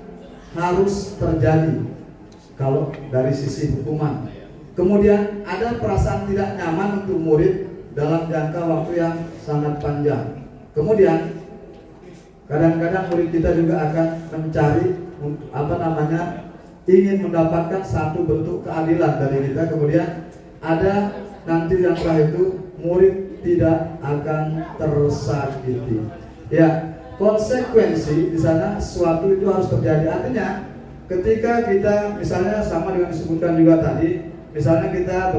harus terjadi kalau dari sisi hukuman. Kemudian ada perasaan tidak nyaman untuk murid dalam jangka waktu yang sangat panjang. Kemudian kadang-kadang murid kita juga akan mencari ingin mendapatkan satu bentuk keadilan dari kita. Kemudian ada nanti yang terakhir itu murid tidak akan tersakiti. Ya, konsekuensi di sana sesuatu itu harus terjadi. Artinya ketika kita misalnya sama dengan disebutkan juga tadi, misalnya kita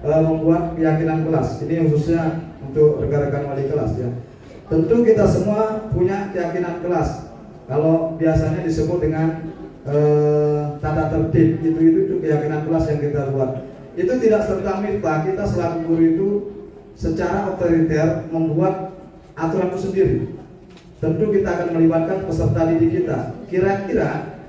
membuat keyakinan kelas. Ini khususnya untuk rekan-rekan wali kelas ya. Tentu kita semua punya keyakinan kelas. Kalau biasanya disebut dengan tata tertib, itu keyakinan kelas yang kita buat. Itu tidak serta-merta kita selaku guru itu secara otoriter membuat aturan itu sendiri. Tentu kita akan melibatkan peserta didik kita. Kira-kira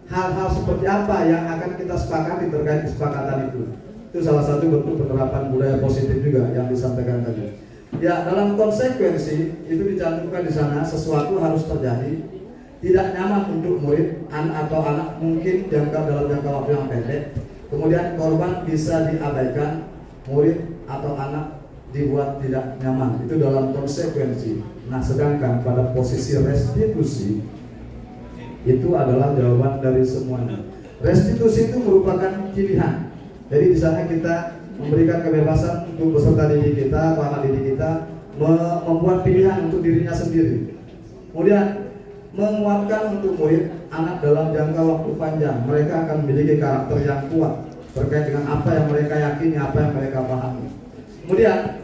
hal-hal seperti apa yang akan kita sepakati terkait kesepakatan itu. Itu salah satu bentuk penerapan budaya positif juga yang disampaikan tadi. Ya, dalam konsekuensi itu dicantumkan di sana sesuatu harus terjadi. Tidak nyaman untuk murid atau anak mungkin dalam jangka waktu yang pendek. Kemudian korban bisa diabaikan, murid atau anak dibuat tidak nyaman. Itu dalam konsekuensi. Nah, sedangkan pada posisi restitusi itu adalah jawaban dari semuanya. Restitusi itu merupakan pilihan. Jadi di sana kita memberikan kebebasan untuk peserta didik kita, anak didik kita membuat pilihan untuk dirinya sendiri. Kemudian menguatkan untuk murid anak dalam jangka waktu panjang. Mereka akan memiliki karakter yang kuat terkait dengan apa yang mereka yakini, apa yang mereka pahami. Kemudian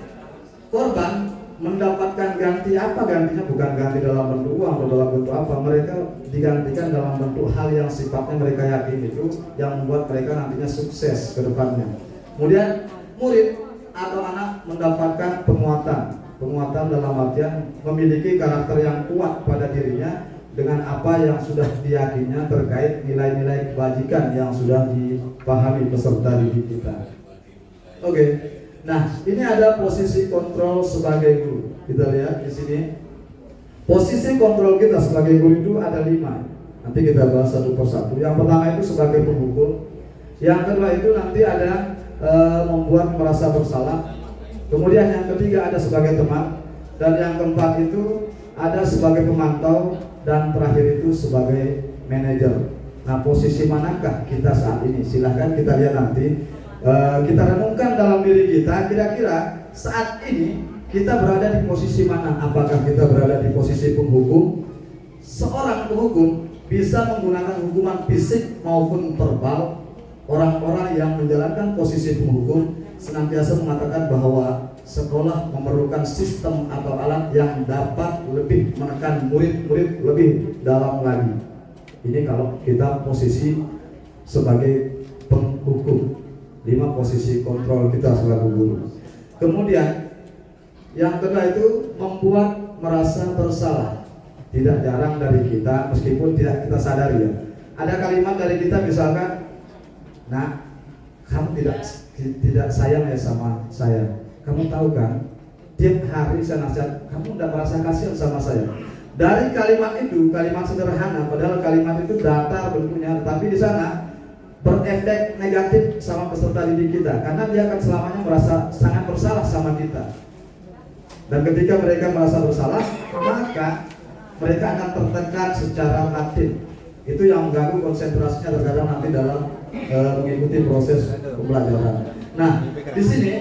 korban mendapatkan ganti apa? Gantinya bukan ganti dalam bentuk uang atau dalam bentuk apa. Mereka digantikan dalam bentuk hal yang sifatnya mereka yakini, itu yang membuat mereka nantinya sukses ke depannya. Kemudian murid atau anak mendapatkan penguatan dalam artian memiliki karakter yang kuat pada dirinya dengan apa yang sudah diyakininya terkait nilai-nilai kebajikan yang sudah dipahami peserta didik kita. Oke. Nah, ini ada posisi kontrol sebagai guru. Kita lihat di sini. Posisi kontrol kita sebagai guru itu ada 5. Nanti kita bahas satu persatu. Yang pertama itu sebagai pemukul. Yang kedua itu nanti ada membuat merasa bersalah. Kemudian yang ketiga ada sebagai teman. Dan yang keempat itu ada sebagai pemantau. Dan terakhir itu sebagai manajer. Nah, posisi manakah kita saat ini? Silahkan kita lihat nanti. Kita renungkan dalam diri kita, kira-kira saat ini kita berada di posisi mana? Apakah kita berada di posisi penghukum? Seorang penghukum bisa menggunakan hukuman fisik maupun verbal. Orang-orang yang menjalankan posisi penghukum senantiasa mengatakan bahwa sekolah memerlukan sistem atau alat yang dapat lebih menekan murid-murid lebih dalam lagi. Ini kalau kita posisi sebagai penghukum. 5 posisi kontrol kita sebagai guru. Kemudian yang kedua itu membuat merasa bersalah. Tidak jarang dari kita, meskipun tidak kita sadari ya, ada kalimat dari kita misalkan, "Nah, kamu tidak sayang ya sama saya. Kamu tahu kan, tiap hari saya nasihat, kamu tidak merasa kasihan sama saya." Dari kalimat itu, kalimat sederhana, padahal kalimat itu datar bentuknya, tapi di sana berefek negatif sama peserta didik kita, karena dia akan selamanya merasa sangat bersalah sama kita. Dan ketika mereka merasa bersalah, maka mereka akan tertekan secara batin. Itu yang mengganggu konsentrasinya terkadang nanti dalam mengikuti proses pembelajaran. Nah, di sini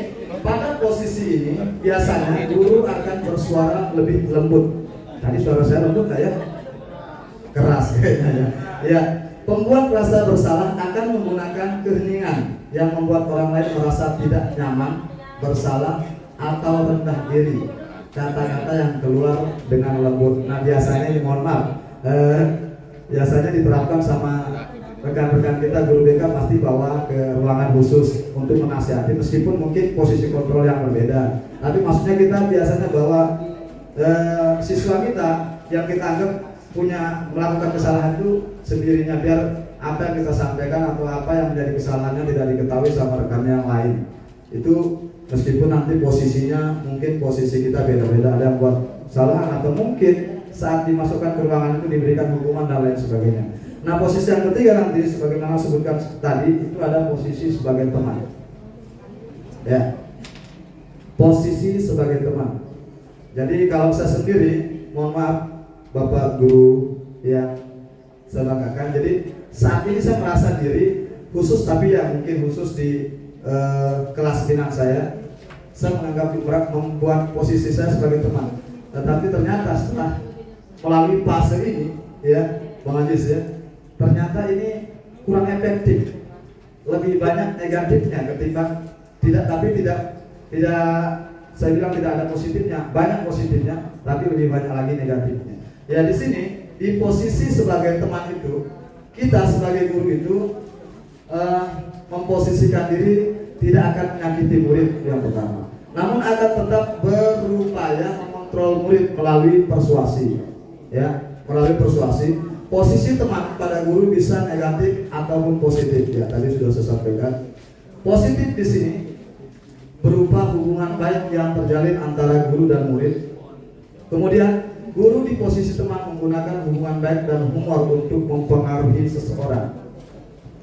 pada posisi ini biasanya guru akan bersuara lebih lembut. Tadi suara saya lembut nggak ya? Keras kayaknya ya. Ya, pembuat rasa bersalah akan menggunakan keheningan yang membuat orang lain merasa tidak nyaman, bersalah, atau rendah diri. Kata-kata yang keluar dengan lembut. Nah, biasanya ini mohon maaf, biasanya diterapkan sama rekan-rekan kita guru BK, pasti bawa ke ruangan khusus untuk menasihati, meskipun mungkin posisi kontrol yang berbeda. Tapi maksudnya kita biasanya bawa siswa kita yang kita anggap punya melakukan kesalahan itu sendirinya, biar apa yang kita sampaikan atau apa yang menjadi kesalahannya tidak diketahui sama rekannya yang lain. Itu meskipun nanti posisinya mungkin posisi kita beda-beda, ada yang buat kesalahan atau mungkin saat dimasukkan ke ruangan itu diberikan hukuman dan lain sebagainya. Nah, posisi yang ketiga nanti sebagaimana sebutkan tadi itu ada posisi sebagai teman. Ya, posisi sebagai teman. Jadi kalau saya sendiri, mohon maaf Bapak Guru yang saya banggakan, jadi saat ini saya merasa diri khusus, tapi ya mungkin khusus di kelas minat saya menganggap membuat posisi saya sebagai teman. Tetapi ternyata setelah melalui fase ini, ya Bang Ajis ya, ternyata ini kurang efektif, lebih banyak negatifnya ketimbang tidak saya bilang tidak ada positifnya, banyak positifnya, tapi lebih banyak lagi negatifnya. Ya di sini di posisi sebagai teman itu, kita sebagai guru itu memposisikan diri tidak akan menyakiti murid yang pertama, namun akan tetap berupaya mengontrol murid melalui persuasi. Ya, melalui persuasi. Posisi teman pada guru bisa negatif ataupun positif. Ya, tadi sudah saya sampaikan. Positif di sini berupa hubungan baik yang terjalin antara guru dan murid. Kemudian guru di posisi teman menggunakan hubungan baik dan humor untuk mempengaruhi seseorang.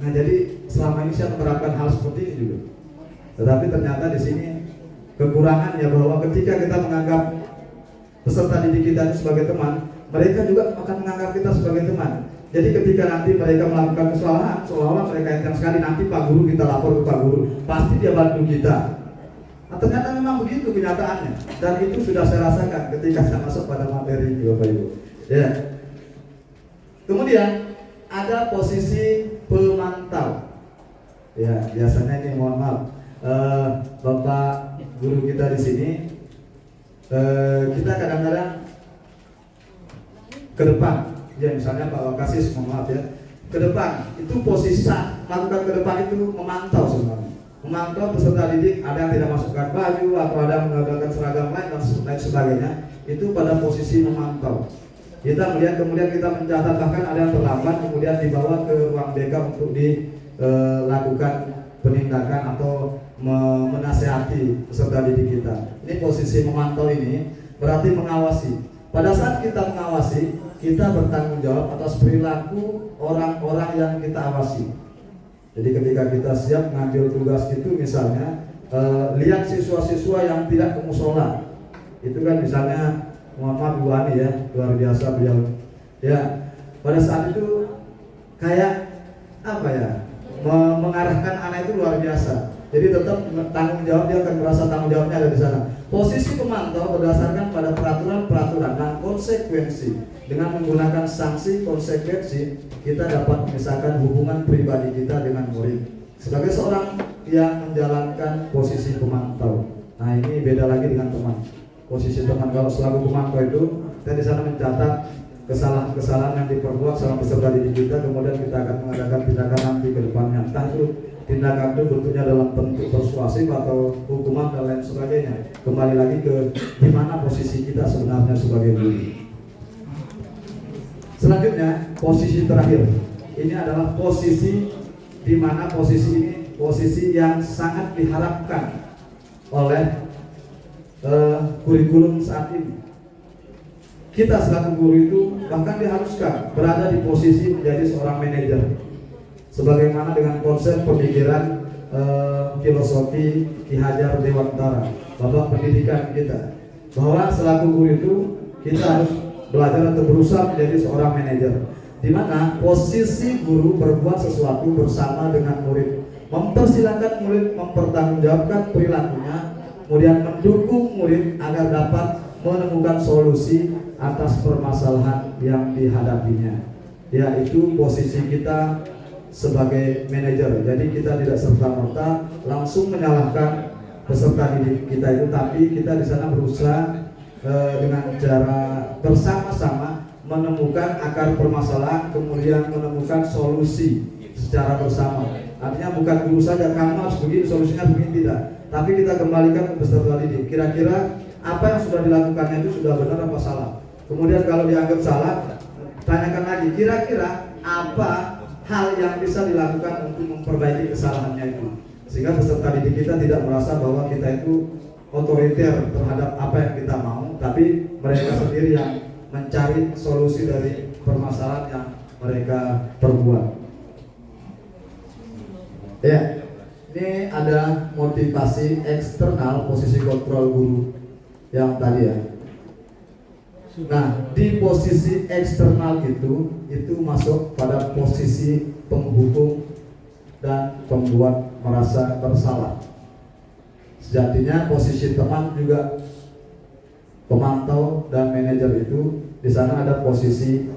Nah, jadi selama ini saya menerapkan hal seperti ini juga. Tetapi ternyata di sini kekurangannya bahwa ketika kita menganggap peserta didik kita itu sebagai teman, mereka juga akan menganggap kita sebagai teman. Jadi ketika nanti mereka melakukan kesalahan, seolah-olah mereka enteng sekali, nanti Pak Guru kita lapor ke Pak Guru, pasti dia bantu kita. Nah, ternyata memang begitu kenyataannya, dan itu sudah saya rasakan ketika saya masuk pada materi ini, Bapak Ibu. Ya. Kemudian ada posisi pemantau. Ya, biasanya ini mohon maaf, Bapak Guru kita di sini, kita kadang-kadang ke depan, ya misalnya Pak Wakasis, mohon maaf ya, ke depan itu posisi melakukan ke depan itu memantau sebenarnya. Memantau peserta didik, ada yang tidak masukkan baju atau ada yang menggunakan seragam lain dan lain sebagainya, itu pada posisi memantau. Kita melihat, kemudian kita mencatat, bahkan ada yang terlambat kemudian dibawa ke ruang BK untuk dilakukan penindakan atau menasehati peserta didik kita. Ini posisi memantau, ini berarti mengawasi. Pada saat kita mengawasi, kita bertanggung jawab atas perilaku orang-orang yang kita awasi. Jadi ketika kita siap mengambil tugas itu, misalnya lihat siswa-siswa yang tidak ke musola, itu kan misalnya, mohon maaf Bu Ani ya, luar biasa beliau. Ya, pada saat itu kayak apa ya, mengarahkan anak itu luar biasa. Jadi tetap tanggung jawab, dia akan merasa tanggung jawabnya ada di sana. Posisi pemantau berdasarkan pada peraturan-peraturan dan konsekuensi. Dengan menggunakan sanksi konsekuensi, kita dapat memisahkan hubungan pribadi kita dengan murid. Sebagai seorang yang menjalankan posisi pemantau, nah ini beda lagi dengan teman. Posisi teman, kalau selaku pemantau itu kita di sana mencatat kesalahan-kesalahan yang diperbuat sama peserta didik kita, kemudian kita akan mengadakan tindakan nanti ke depannya. Entah itu tindakan itu bentuknya dalam bentuk persuasif atau hukuman dan lain sebagainya. Kembali lagi ke di mana posisi kita sebenarnya sebagai guru. Selanjutnya, posisi terakhir. Ini adalah posisi di mana posisi ini posisi yang sangat diharapkan oleh kurikulum saat ini. Kita selaku guru itu bahkan diharuskan berada di posisi menjadi seorang manajer, sebagaimana dengan konsep pemikiran filosofi Ki Hajar Dewantara, bapak pendidikan kita, bahwa selaku guru itu kita harus belajar atau berusaha menjadi seorang manajer, di mana posisi guru berbuat sesuatu bersama dengan murid, mempersilahkan murid mempertanggungjawabkan perilakunya, kemudian mendukung murid agar dapat menemukan solusi atas permasalahan yang dihadapinya. Yaitu posisi kita sebagai manajer. Jadi kita tidak serta-merta langsung menyalahkan peserta didik kita itu, tapi kita di sana berusaha dengan cara bersama-sama menemukan akar permasalahan, kemudian menemukan solusi secara bersama. Artinya bukan guru saja, kamu harus begini, solusinya begini, tidak. Tapi kita kembalikan ke peserta didik. Kira-kira apa yang sudah dilakukannya itu sudah benar apa salah? Kemudian kalau dianggap salah, tanyakan lagi, kira-kira apa hal yang bisa dilakukan untuk memperbaiki kesalahannya itu, sehingga peserta didik kita tidak merasa bahwa kita itu otoriter terhadap apa yang kita mau, tapi mereka sendiri yang mencari solusi dari permasalahan yang mereka perbuat. Ya, ini ada motivasi eksternal posisi kontrol guru yang tadi ya. Nah, di posisi eksternal itu masuk pada posisi penghukum dan pembuat merasa bersalah. Sejatinya posisi teman juga pemantau dan manajer itu, di sana ada posisi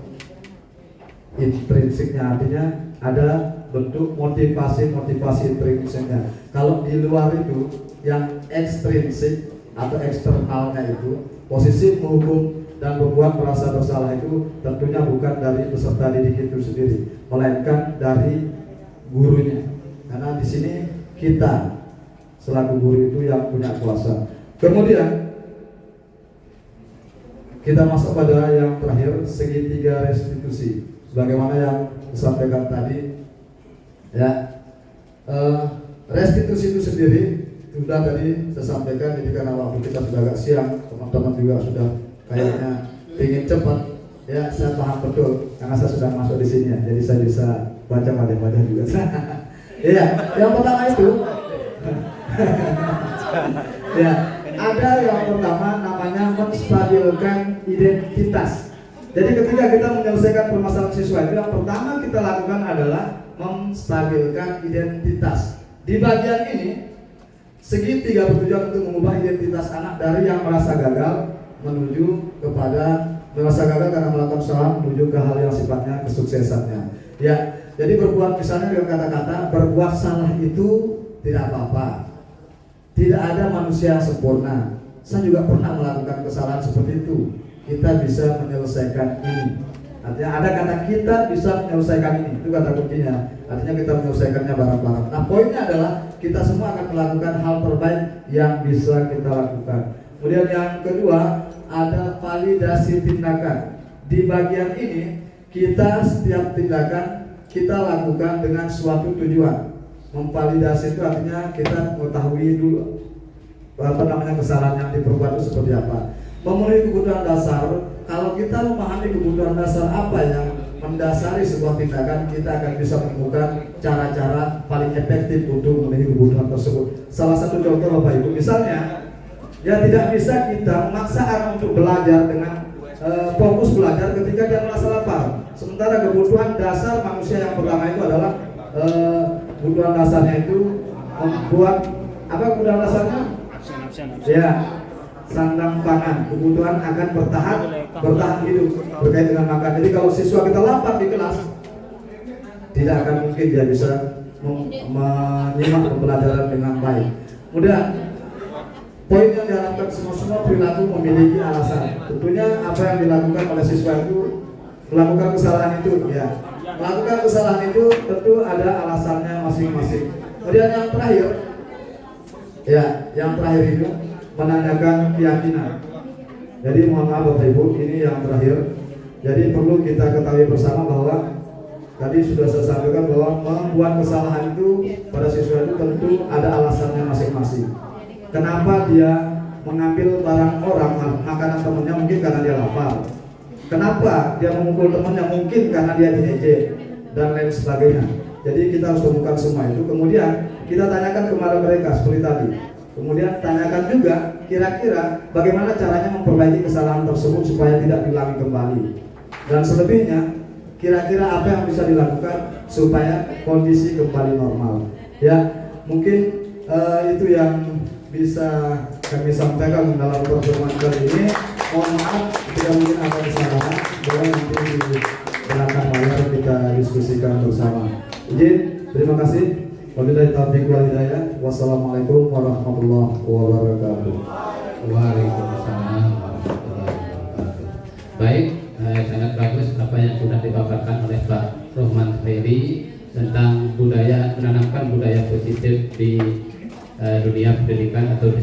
intrinsiknya, artinya ada bentuk motivasi intrinsiknya. Kalau di luar itu yang ekstrinsik atau eksternalnya itu, posisi menghukum dan membuat merasa bersalah itu tentunya bukan dari peserta didik itu sendiri, melainkan dari gurunya. Karena di sini kita selaku guru itu yang punya kuasa. Kemudian kita masuk pada yang terakhir, segitiga restitusi. Sebagaimana yang disampaikan tadi, ya, restitusi itu sendiri sudah tadi saya sampaikan. Jadi karena waktu kita sudah agak siang, teman-teman juga sudah kayaknya ingin cepat, ya saya paham betul karena saya sudah masuk di sini ya, jadi saya bisa baca wajah-wajah juga. Iya, yang pertama itu, ya ada yang pertama namanya menstabilkan identitas. Jadi ketika kita menyelesaikan permasalahan siswa itu, yang pertama kita lakukan adalah menstabilkan identitas. Di bagian ini segitiga bertujuan untuk mengubah identitas anak dari yang merasa gagal menuju kepada merasa gagal karena melakukan kesalahan menuju ke hal yang sifatnya kesuksesannya. Ya, jadi berbuat, misalnya dengan kata-kata berbuat salah itu tidak apa-apa. Tidak ada manusia yang sempurna. Saya juga pernah melakukan kesalahan seperti itu. Kita bisa menyelesaikan ini. Artinya ada kata kita bisa menyelesaikan ini, itu kata kuncinya. Artinya kita menyelesaikannya bareng-bareng. Nah, poinnya adalah kita semua akan melakukan hal terbaik yang bisa kita lakukan. Kemudian yang kedua ada validasi tindakan. Di bagian ini kita setiap tindakan kita lakukan dengan suatu tujuan. Memvalidasi itu artinya kita mengetahui dulu kesalahan yang diperbuat itu seperti apa. Memenuhi kebutuhan dasar. Kalau kita memahami kebutuhan dasar apa yang mendasari sebuah tindakan, kita akan bisa menemukan cara-cara paling efektif untuk memenuhi kebutuhan tersebut. Salah satu contoh Bapak Ibu, misalnya, ya tidak bisa kita memaksa anak untuk belajar dengan fokus belajar ketika dia merasa lapar. Sementara kebutuhan dasar manusia yang pertama itu adalah kebutuhan dasarnya itu membuat apa kebutuhan dasarnya? Ya, sandang pangan, kebutuhan akan bertahan hidup berkait dengan makan. Jadi kalau siswa kita lapar di kelas, tidak akan mungkin dia bisa menyimak pembelajaran dengan baik. Kemudian poin yang diharapkan semua perilaku memiliki alasan. Tentunya apa yang dilakukan oleh siswa itu melakukan kesalahan itu, ya. Melakukan kesalahan itu tentu ada alasannya masing-masing. Kemudian yang terakhir, ya, yang terakhir itu menandakan keyakinan. Jadi mohon maaf Bapak Ibu, ini yang terakhir. Jadi perlu kita ketahui bersama bahwa tadi sudah saya sampaikan bahwa membuat kesalahan itu pada siswa itu tentu ada alasannya masing-masing. Kenapa dia mengambil barang orang, makanan temannya, mungkin karena dia lapar. Kenapa dia memukul temannya, mungkin karena dia diejek dan lain sebagainya. Jadi kita harus temukan semua itu. Kemudian kita tanyakan kepada mereka seperti tadi. Kemudian tanyakan juga kira-kira bagaimana caranya memperbaiki kesalahan tersebut supaya tidak diulangi kembali. Dan selebihnya kira-kira apa yang bisa dilakukan supaya kondisi kembali normal. Ya, mungkin itu yang bisa kami sampaikan dalam pertemuan kali ini. Mohon maaf jika mungkin ada kesalahan, boleh nanti di belakang layar kita diskusikan bersama. Izin, terima kasih. Wabillahi taufiq wal hidayah. Wassalamualaikum warahmatullahi wabarakatuh. Waalaikumsalam warahmatullahi wabarakatuh. Baik, sangat bagus apa yang sudah dipaparkan oleh Pak Rohman Suhaili tentang budaya, menanamkan budaya positif di dunia pendidikan atau di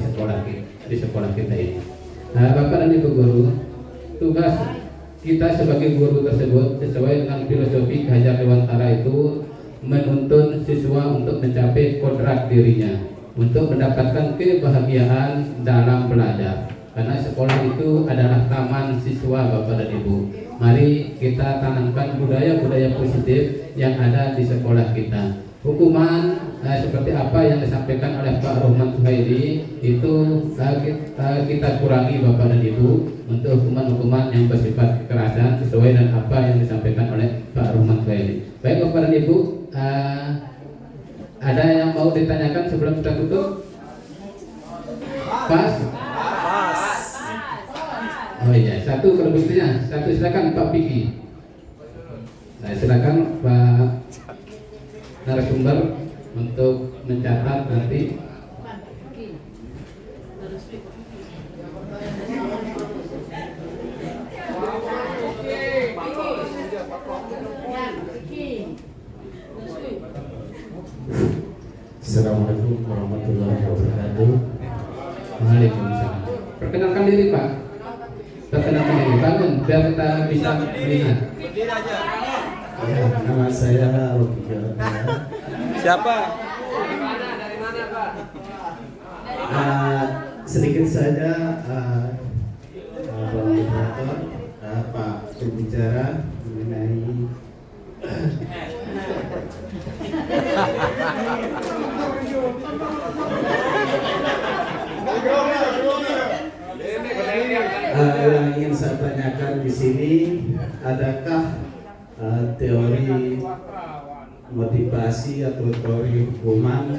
sekolah kita ini. Bapak dan Ibu guru, tugas kita sebagai guru tersebut sesuai dengan filosofi Ki Hajar Dewantara itu menuntun siswa untuk mencapai kodrat dirinya, untuk mendapatkan kebahagiaan dalam belajar. Karena sekolah itu adalah taman siswa Bapak dan Ibu. Mari kita tanamkan budaya-budaya positif yang ada di sekolah kita. Hukuman seperti apa yang disampaikan oleh Pak Rohman Suhaili itu kita kurangi Bapak dan Ibu untuk hukuman-hukuman yang bersifat kekerasan sesuai dengan apa yang disampaikan oleh Pak Rohman Suhaili. Baik Bapak dan Ibu, ada yang mau ditanyakan sebelum kita tutup? Pas? Oh iya, satu kalau begitunya, satu silakan Pak Piki. Nah, silakan Pak narasumber untuk mencatat nanti. Assalamualaikum warahmatullahi wabarakatuh. Waalaikumsalam. Perkenalkan diri Pak. Perkenalkan diri bangun biar kita bisa melihat. Ya, nama saya Robi Jarataya. Siapa? Sedikit saja Pak Moderator, Pak pembicara mengenai yang ingin saya tanyakan di sini, adakah teori motivasi atau teori hukuman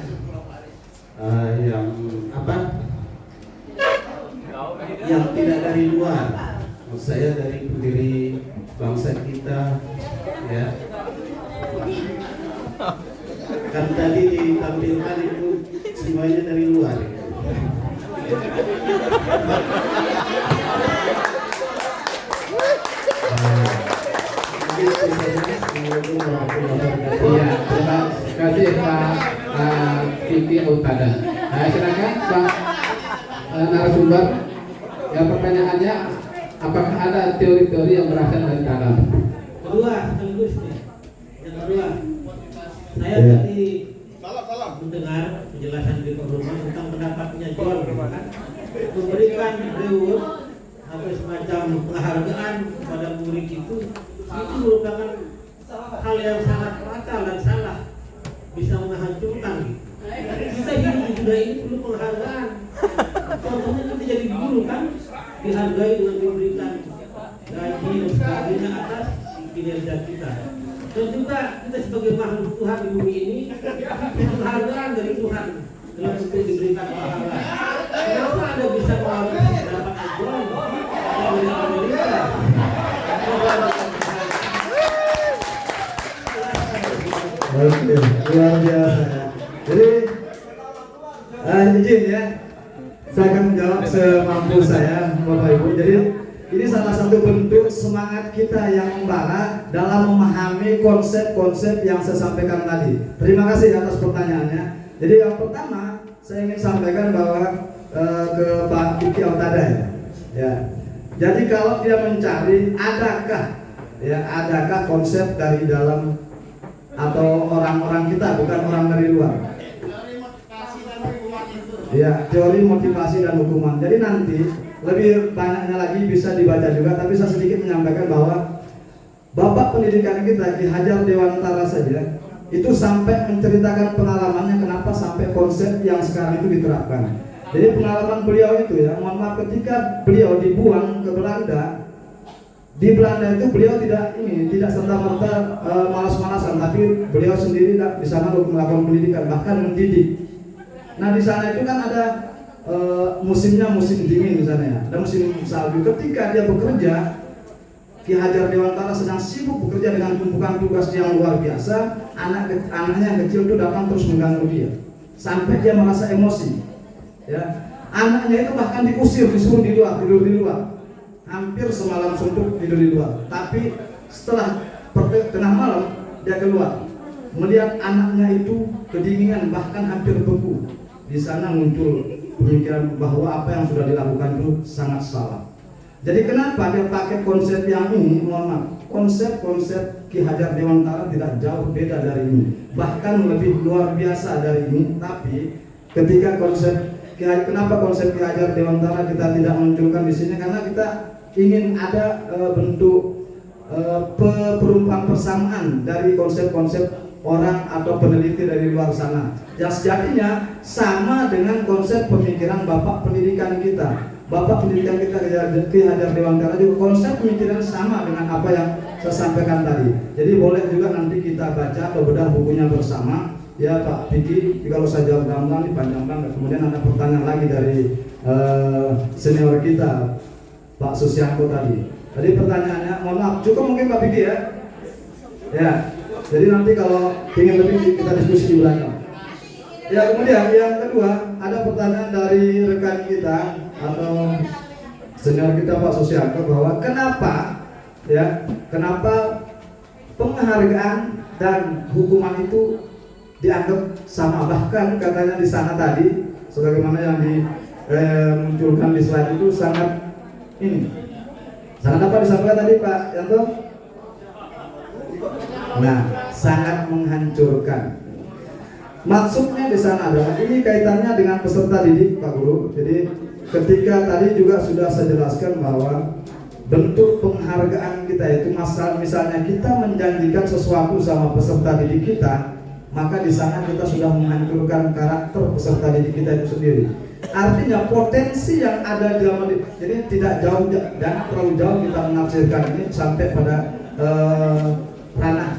yang tidak dari luar, maksud saya dari pendiri bangsa kita, ya. Kan tadi ditampilkan itu semuanya dari luar. Iya, terima kasih Pak Kiki Autada. Silakan Pak narasumber. Yang pertanyaannya, apakah ada teori-teori yang berasal dari dalam? Kedua, sekaligus nih. Yang kedua, saya tadi mendengar penjelasan di Rumah tentang pendapatnya John, kan? Memberikan reward atau semacam penghargaan kepada murid itu merupakan hal yang sangat fatal dan salah, bisa menghancurkan. Kita hidup juga ini perlu penghargaan. Contohnya kita jadi guru kan, dihargai dengan diberikan gaji dan sebagainya atas kinerja kita. Dan juga kita sebagai makhluk Tuhan di bumi ini penghargaan dari Tuhan dalam bentuk diberikan pahala. Kenapa Anda bisa mengalami pendapat ajaran dari Amerika? Oke, luar biasa. Jadi izin ya, saya akan menjawab semampu saya, Bapak Ibu. Jadi ini salah satu bentuk semangat kita yang membara dalam memahami konsep-konsep yang saya sampaikan tadi. Terima kasih atas pertanyaannya. Jadi yang pertama saya ingin sampaikan bahwa ke Pak Kiki Autada ya. Jadi kalau dia mencari adakah konsep dari dalam atau orang-orang kita, bukan orang dari luar. Ya, teori motivasi dan hukuman. Jadi nanti lebih banyaknya lagi bisa dibaca juga, tapi saya sedikit menyampaikan bahwa Bapak pendidikan kita Ki Hajar Dewantara saja itu sampai menceritakan pengalamannya kenapa sampai konsep yang sekarang itu diterapkan. Jadi pengalaman beliau itu ya, mohon maaf, ketika beliau dibuang ke Belanda, di Belanda itu beliau tidak serta-merta malas-malasan, tapi beliau sendiri di sana melakukan pendidikan, bahkan mendidik. Nah di sana itu kan ada musimnya musim dingin misalnya, ada musim salju. Ketika dia bekerja, Ki Hajar Dewantara sedang sibuk bekerja dengan tumpukan tugas yang luar biasa. Anaknya yang kecil itu datang terus mengganggu dia, sampai dia merasa emosi. Ya, anaknya itu bahkan diusir, disuruh tidur di luar. Hampir semalam suntuk tidur di luar. Tapi setelah tengah malam dia keluar, melihat anaknya itu kedinginan bahkan hampir beku. Di sana muncul pemikiran bahwa apa yang sudah dilakukan itu sangat salah. Jadi kenapa dia pakai konsep yang ini? Mohon maaf, konsep Ki Hajar Dewantara tidak jauh beda dari ini, bahkan lebih luar biasa dari ini. Tapi ketika kenapa konsep Ki Hajar Dewantara kita tidak munculkan di sini? Karena kita ingin ada bentuk perumpamaan persamaan dari konsep-konsep orang atau peneliti dari luar sana yang sejatinya sama dengan konsep pemikiran Bapak pendidikan kita. Bapak pendidikan kita Ki Hajar Dewantara juga konsep pemikiran sama dengan apa yang saya sampaikan tadi. Jadi boleh juga nanti kita baca atau bedah bukunya bersama. Ya Pak Piki, kalau saya jawab gampang ini panjang banget. Kemudian ada pertanyaan lagi dari senior kita Pak Susyanto tadi. Tadi pertanyaannya, mohon maaf, cukup mungkin Pak Piki ya? Ya. Jadi nanti kalau ingin lebih kita diskusi di belakang. Ya, kemudian yang kedua ada pertanyaan dari rekan kita atau senior kita Pak Susyanto bahwa kenapa penghargaan dan hukuman itu dianggap sama, bahkan katanya di sana tadi sebagaimana yang dimunculkan di slide itu sangat apa disampaikan tadi Pak Yanto? Nah, sangat menghancurkan. Maksudnya di sana adalah ini kaitannya dengan peserta didik Pak Guru. Jadi ketika tadi juga sudah saya jelaskan bahwa bentuk penghargaan kita itu misalnya kita menjanjikan sesuatu sama peserta didik kita, maka di sana kita sudah menghancurkan karakter peserta didik kita itu sendiri. Artinya potensi yang ada di dalam jadi tidak jauh, jangan terlalu jauh kita menafsirkan ini sampai pada ranah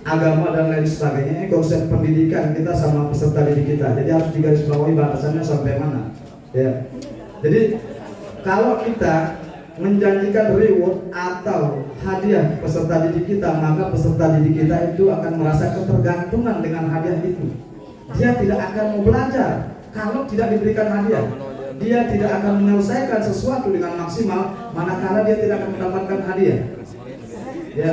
agama dan lain sebagainya. Ini konsep pendidikan kita sama peserta didik kita. Jadi harus digarisbawahi batasannya sampai mana. Ya. Jadi kalau kita menjanjikan reward atau hadiah peserta didik kita, maka peserta didik kita itu akan merasa ketergantungan dengan hadiah itu. Dia tidak akan mau belajar kalau tidak diberikan hadiah. Dia tidak akan menyelesaikan sesuatu dengan maksimal manakala dia tidak akan mendapatkan hadiah. Ya.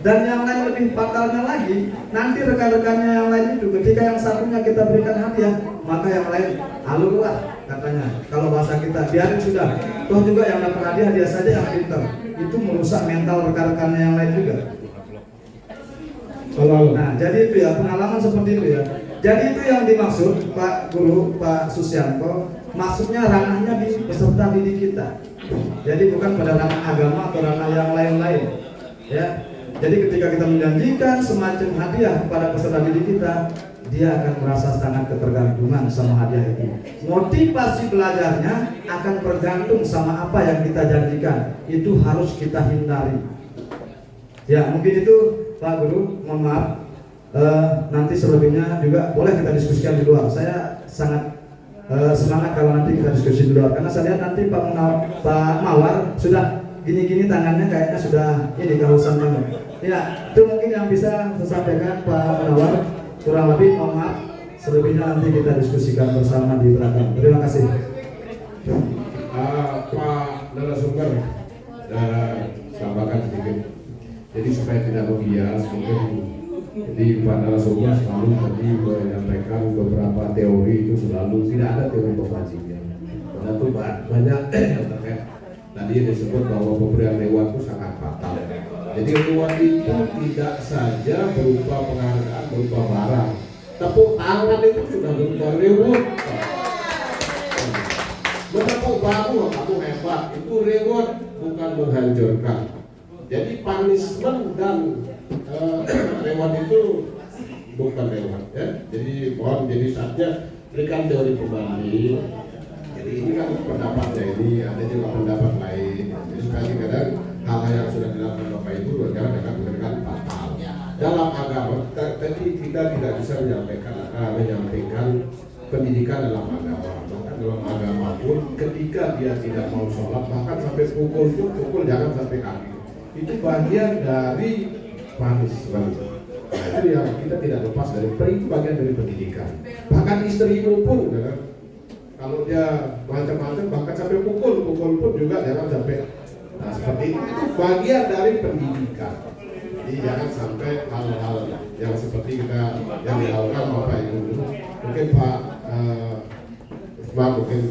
Dan yang lain lebih fatalnya lagi, nanti rekan-rekannya yang lain itu ketika yang satunya kita berikan hadiah, maka yang lain alurlah katanya. Kalau bahasa kita biarin sudah, toh juga yang dapat hadiah dia saja yang pintar. Itu merusak mental rekan-rekannya yang lain juga. Nah, jadi itu ya pengalaman seperti itu ya. Jadi itu yang dimaksud Pak Guru, Pak Susyanto, maksudnya ranahnya di peserta didik kita. Jadi bukan pada ranah agama atau ranah yang lain-lain. Ya. Jadi ketika kita menjanjikan semacam hadiah kepada peserta didik kita, dia akan merasa sangat ketergantungan sama hadiah itu. Motivasi belajarnya akan bergantung sama apa yang kita janjikan. Itu harus kita hindari. Ya, mungkin itu Pak Guru, mohon maaf. Nanti selebihnya juga boleh kita diskusikan di luar. Saya sangat semangat kalau nanti kita diskusi di luar, karena saya lihat nanti Pak Mawar sudah gini-gini tangannya kayaknya sudah ini kehausan banget. Ya, itu mungkin yang bisa saya sampaikan Pak Mawar. Kurang lebih mohon maaf, selebihnya nanti kita diskusikan bersama di belakang. Terima kasih. Pak narasumber tambahkan sedikit. Jadi supaya tidak membias, mungkin Jadi Pak narasumber selalu tadi menyampaikan beberapa teori itu selalu tidak ada teori pembandingnya. Karena itu banyak yang terkait. Tadi disebut bahwa pemberian reward itu sangat fatal. Jadi reward itu tidak saja berupa penghargaan, berupa barang. Tepuk tangan itu sudah berupa reward. Menepuk bahu, kamu hebat. Itu reward, bukan menghancurkan. Jadi punishment dan reward itu bukan reward ya. Jadi mohon jadi saja berikan teori pembanding. Jadi ini kan pendapatnya ini, ada juga pendapat lain. Jadi kadang-kadang hal-hal yang sudah dilakukan Bapak Ibu kadang-kadang memberikan fatal. Dalam agama, tadi kita tidak bisa menyampaikan pendidikan dalam agama. Bahkan dalam agama pun ketika dia tidak mau sholat, bahkan sampai pukul jangan sampai kaki. Itu bagian dari punishment. Nah, itu yang kita tidak lepas dari itu bagian dari pendidikan. Bahkan istrimu pun kan, kalau dia macam-macam bahkan sampai pukul pun juga jangan sampai. Nah seperti itu bagian dari pendidikan. Jadi jangan sampai hal-hal yang seperti kita yang dilakukan Bapak Ibu dulu. Mungkin Pak mungkin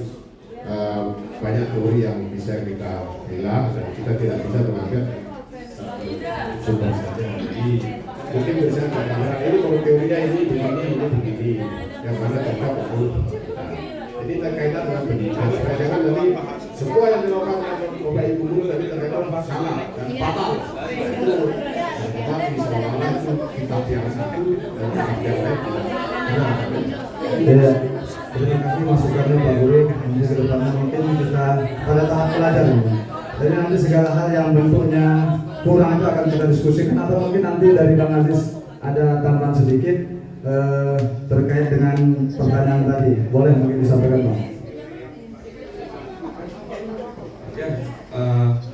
banyak teori yang bisa kita bilang dan kita tidak bisa mengambil sudah saja. Jadi mungkin bisa katakan ini kalau teorinya ini begini, yang mana kita perlu. Jadi terkaitan dengan pendidikan. Supaya jangan nanti semua yang dilakukan Bapak Ibu guru tadi terkaitan salah dan fatal. Itu tetapi seolah-olah itu kitab yang satu dan kitab yang lain tidak. Ya, terima kasih masukannya Pak Guru. Nanti kedepannya mungkin kita pada tahap pelajaran. Jadi nanti segala hal yang bentuknya kurang itu akan kita diskusikan atau mungkin nanti dari Bang Aziz ada tambahan sedikit terkait dengan pertanyaan tadi. Boleh mungkin disampaikan Bang? Ya,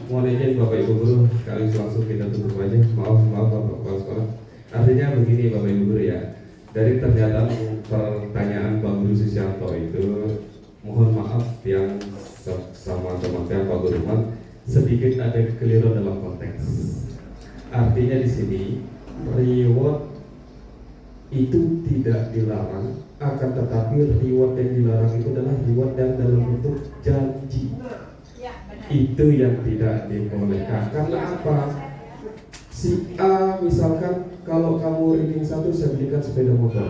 mohon izin Bapak Ibu Guru, sekaligus langsung kita tutup aja. Maaf Bapak Kepala Sekolah. Artinya begini Bapak Ibu Guru ya, dari pernyataan pertanyaan Bang Guru Susianto itu, mohon maaf yang sama teman-teman Pak Guru sedikit ada kekeliruan dalam konteks. Artinya di sini reward itu tidak dilarang, akan tetapi reward yang dilarang itu adalah reward yang dalam bentuk janji. Itu yang tidak dibolehkan. Karena apa? Si A misalkan kalau kamu ranking 1 saya belikan sepeda motor.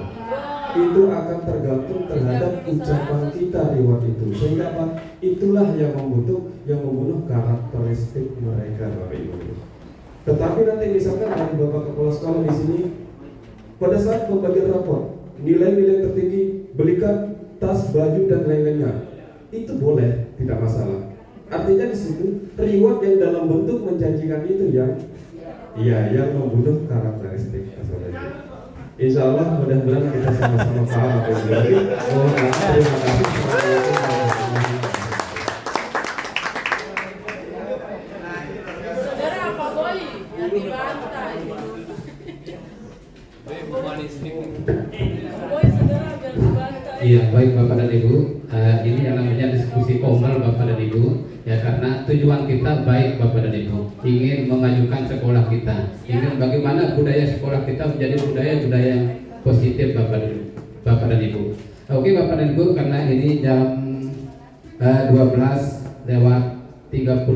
Itu akan tergantung terhadap ucapan kita reward itu. Sehingga apa? Itulah yang membunuh karakteristik mereka Bapak Ibu. Tetapi nanti misalkan dari Bapak Kepala Sekolah di sini pada saat pembagian rapor nilai-nilai tertinggi belikan tas, baju dan lain-lainnya. Itu boleh, tidak masalah. Artinya di situ reward yang dalam bentuk menjanjikan itu yang membunuh karakteristik tersebut. Insya Allah mudah-mudahan kita sama-sama paham apa yang terjadi. Terima kasih. Saudara Pak Boy yang dibantai. Boy saudara biar dibantai. Iya, baik Bapak dan Ibu. Ini yang namanya diskusi formal Bapak dan Ibu. Ya, karena tujuan kita baik Bapak dan Ibu, ingin memajukan sekolah kita, ingin bagaimana budaya sekolah kita menjadi budaya yang positif Bapak dan Ibu. Oke Bapak dan Ibu, karena ini jam 12:35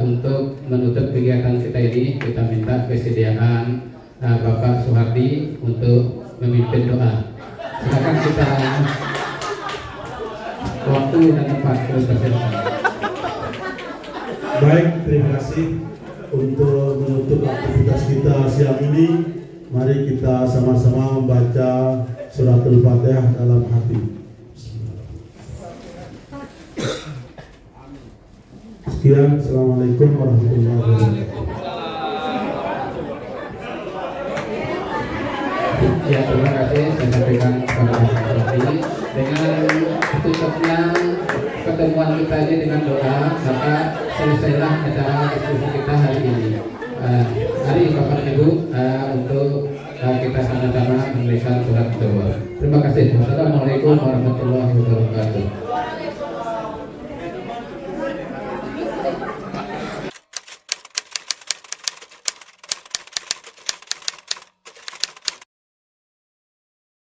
untuk menutup kegiatan kita ini, kita minta kesediaan Bapak Suhardi untuk memimpin doa. Silakan kita waktu dan tempat dipersilakan. Baik, terima kasih untuk menutup aktivitas kita siang ini. Mari kita sama-sama membaca suratul Fatihah dalam hati. Sekian, assalamualaikum warahmatullahi wabarakatuh. Ya, terima kasih saya sampaikan kepada Bapak Suhardi. Dengan tutupnya pertemuan kita ini dengan doa, maka selesailah acara diskusi kita hari ini. Hari Bapak dan Ibu untuk kita sama-sama memberikan surat doa. Terima kasih. Wassalamualaikum warahmatullahi wabarakatuh.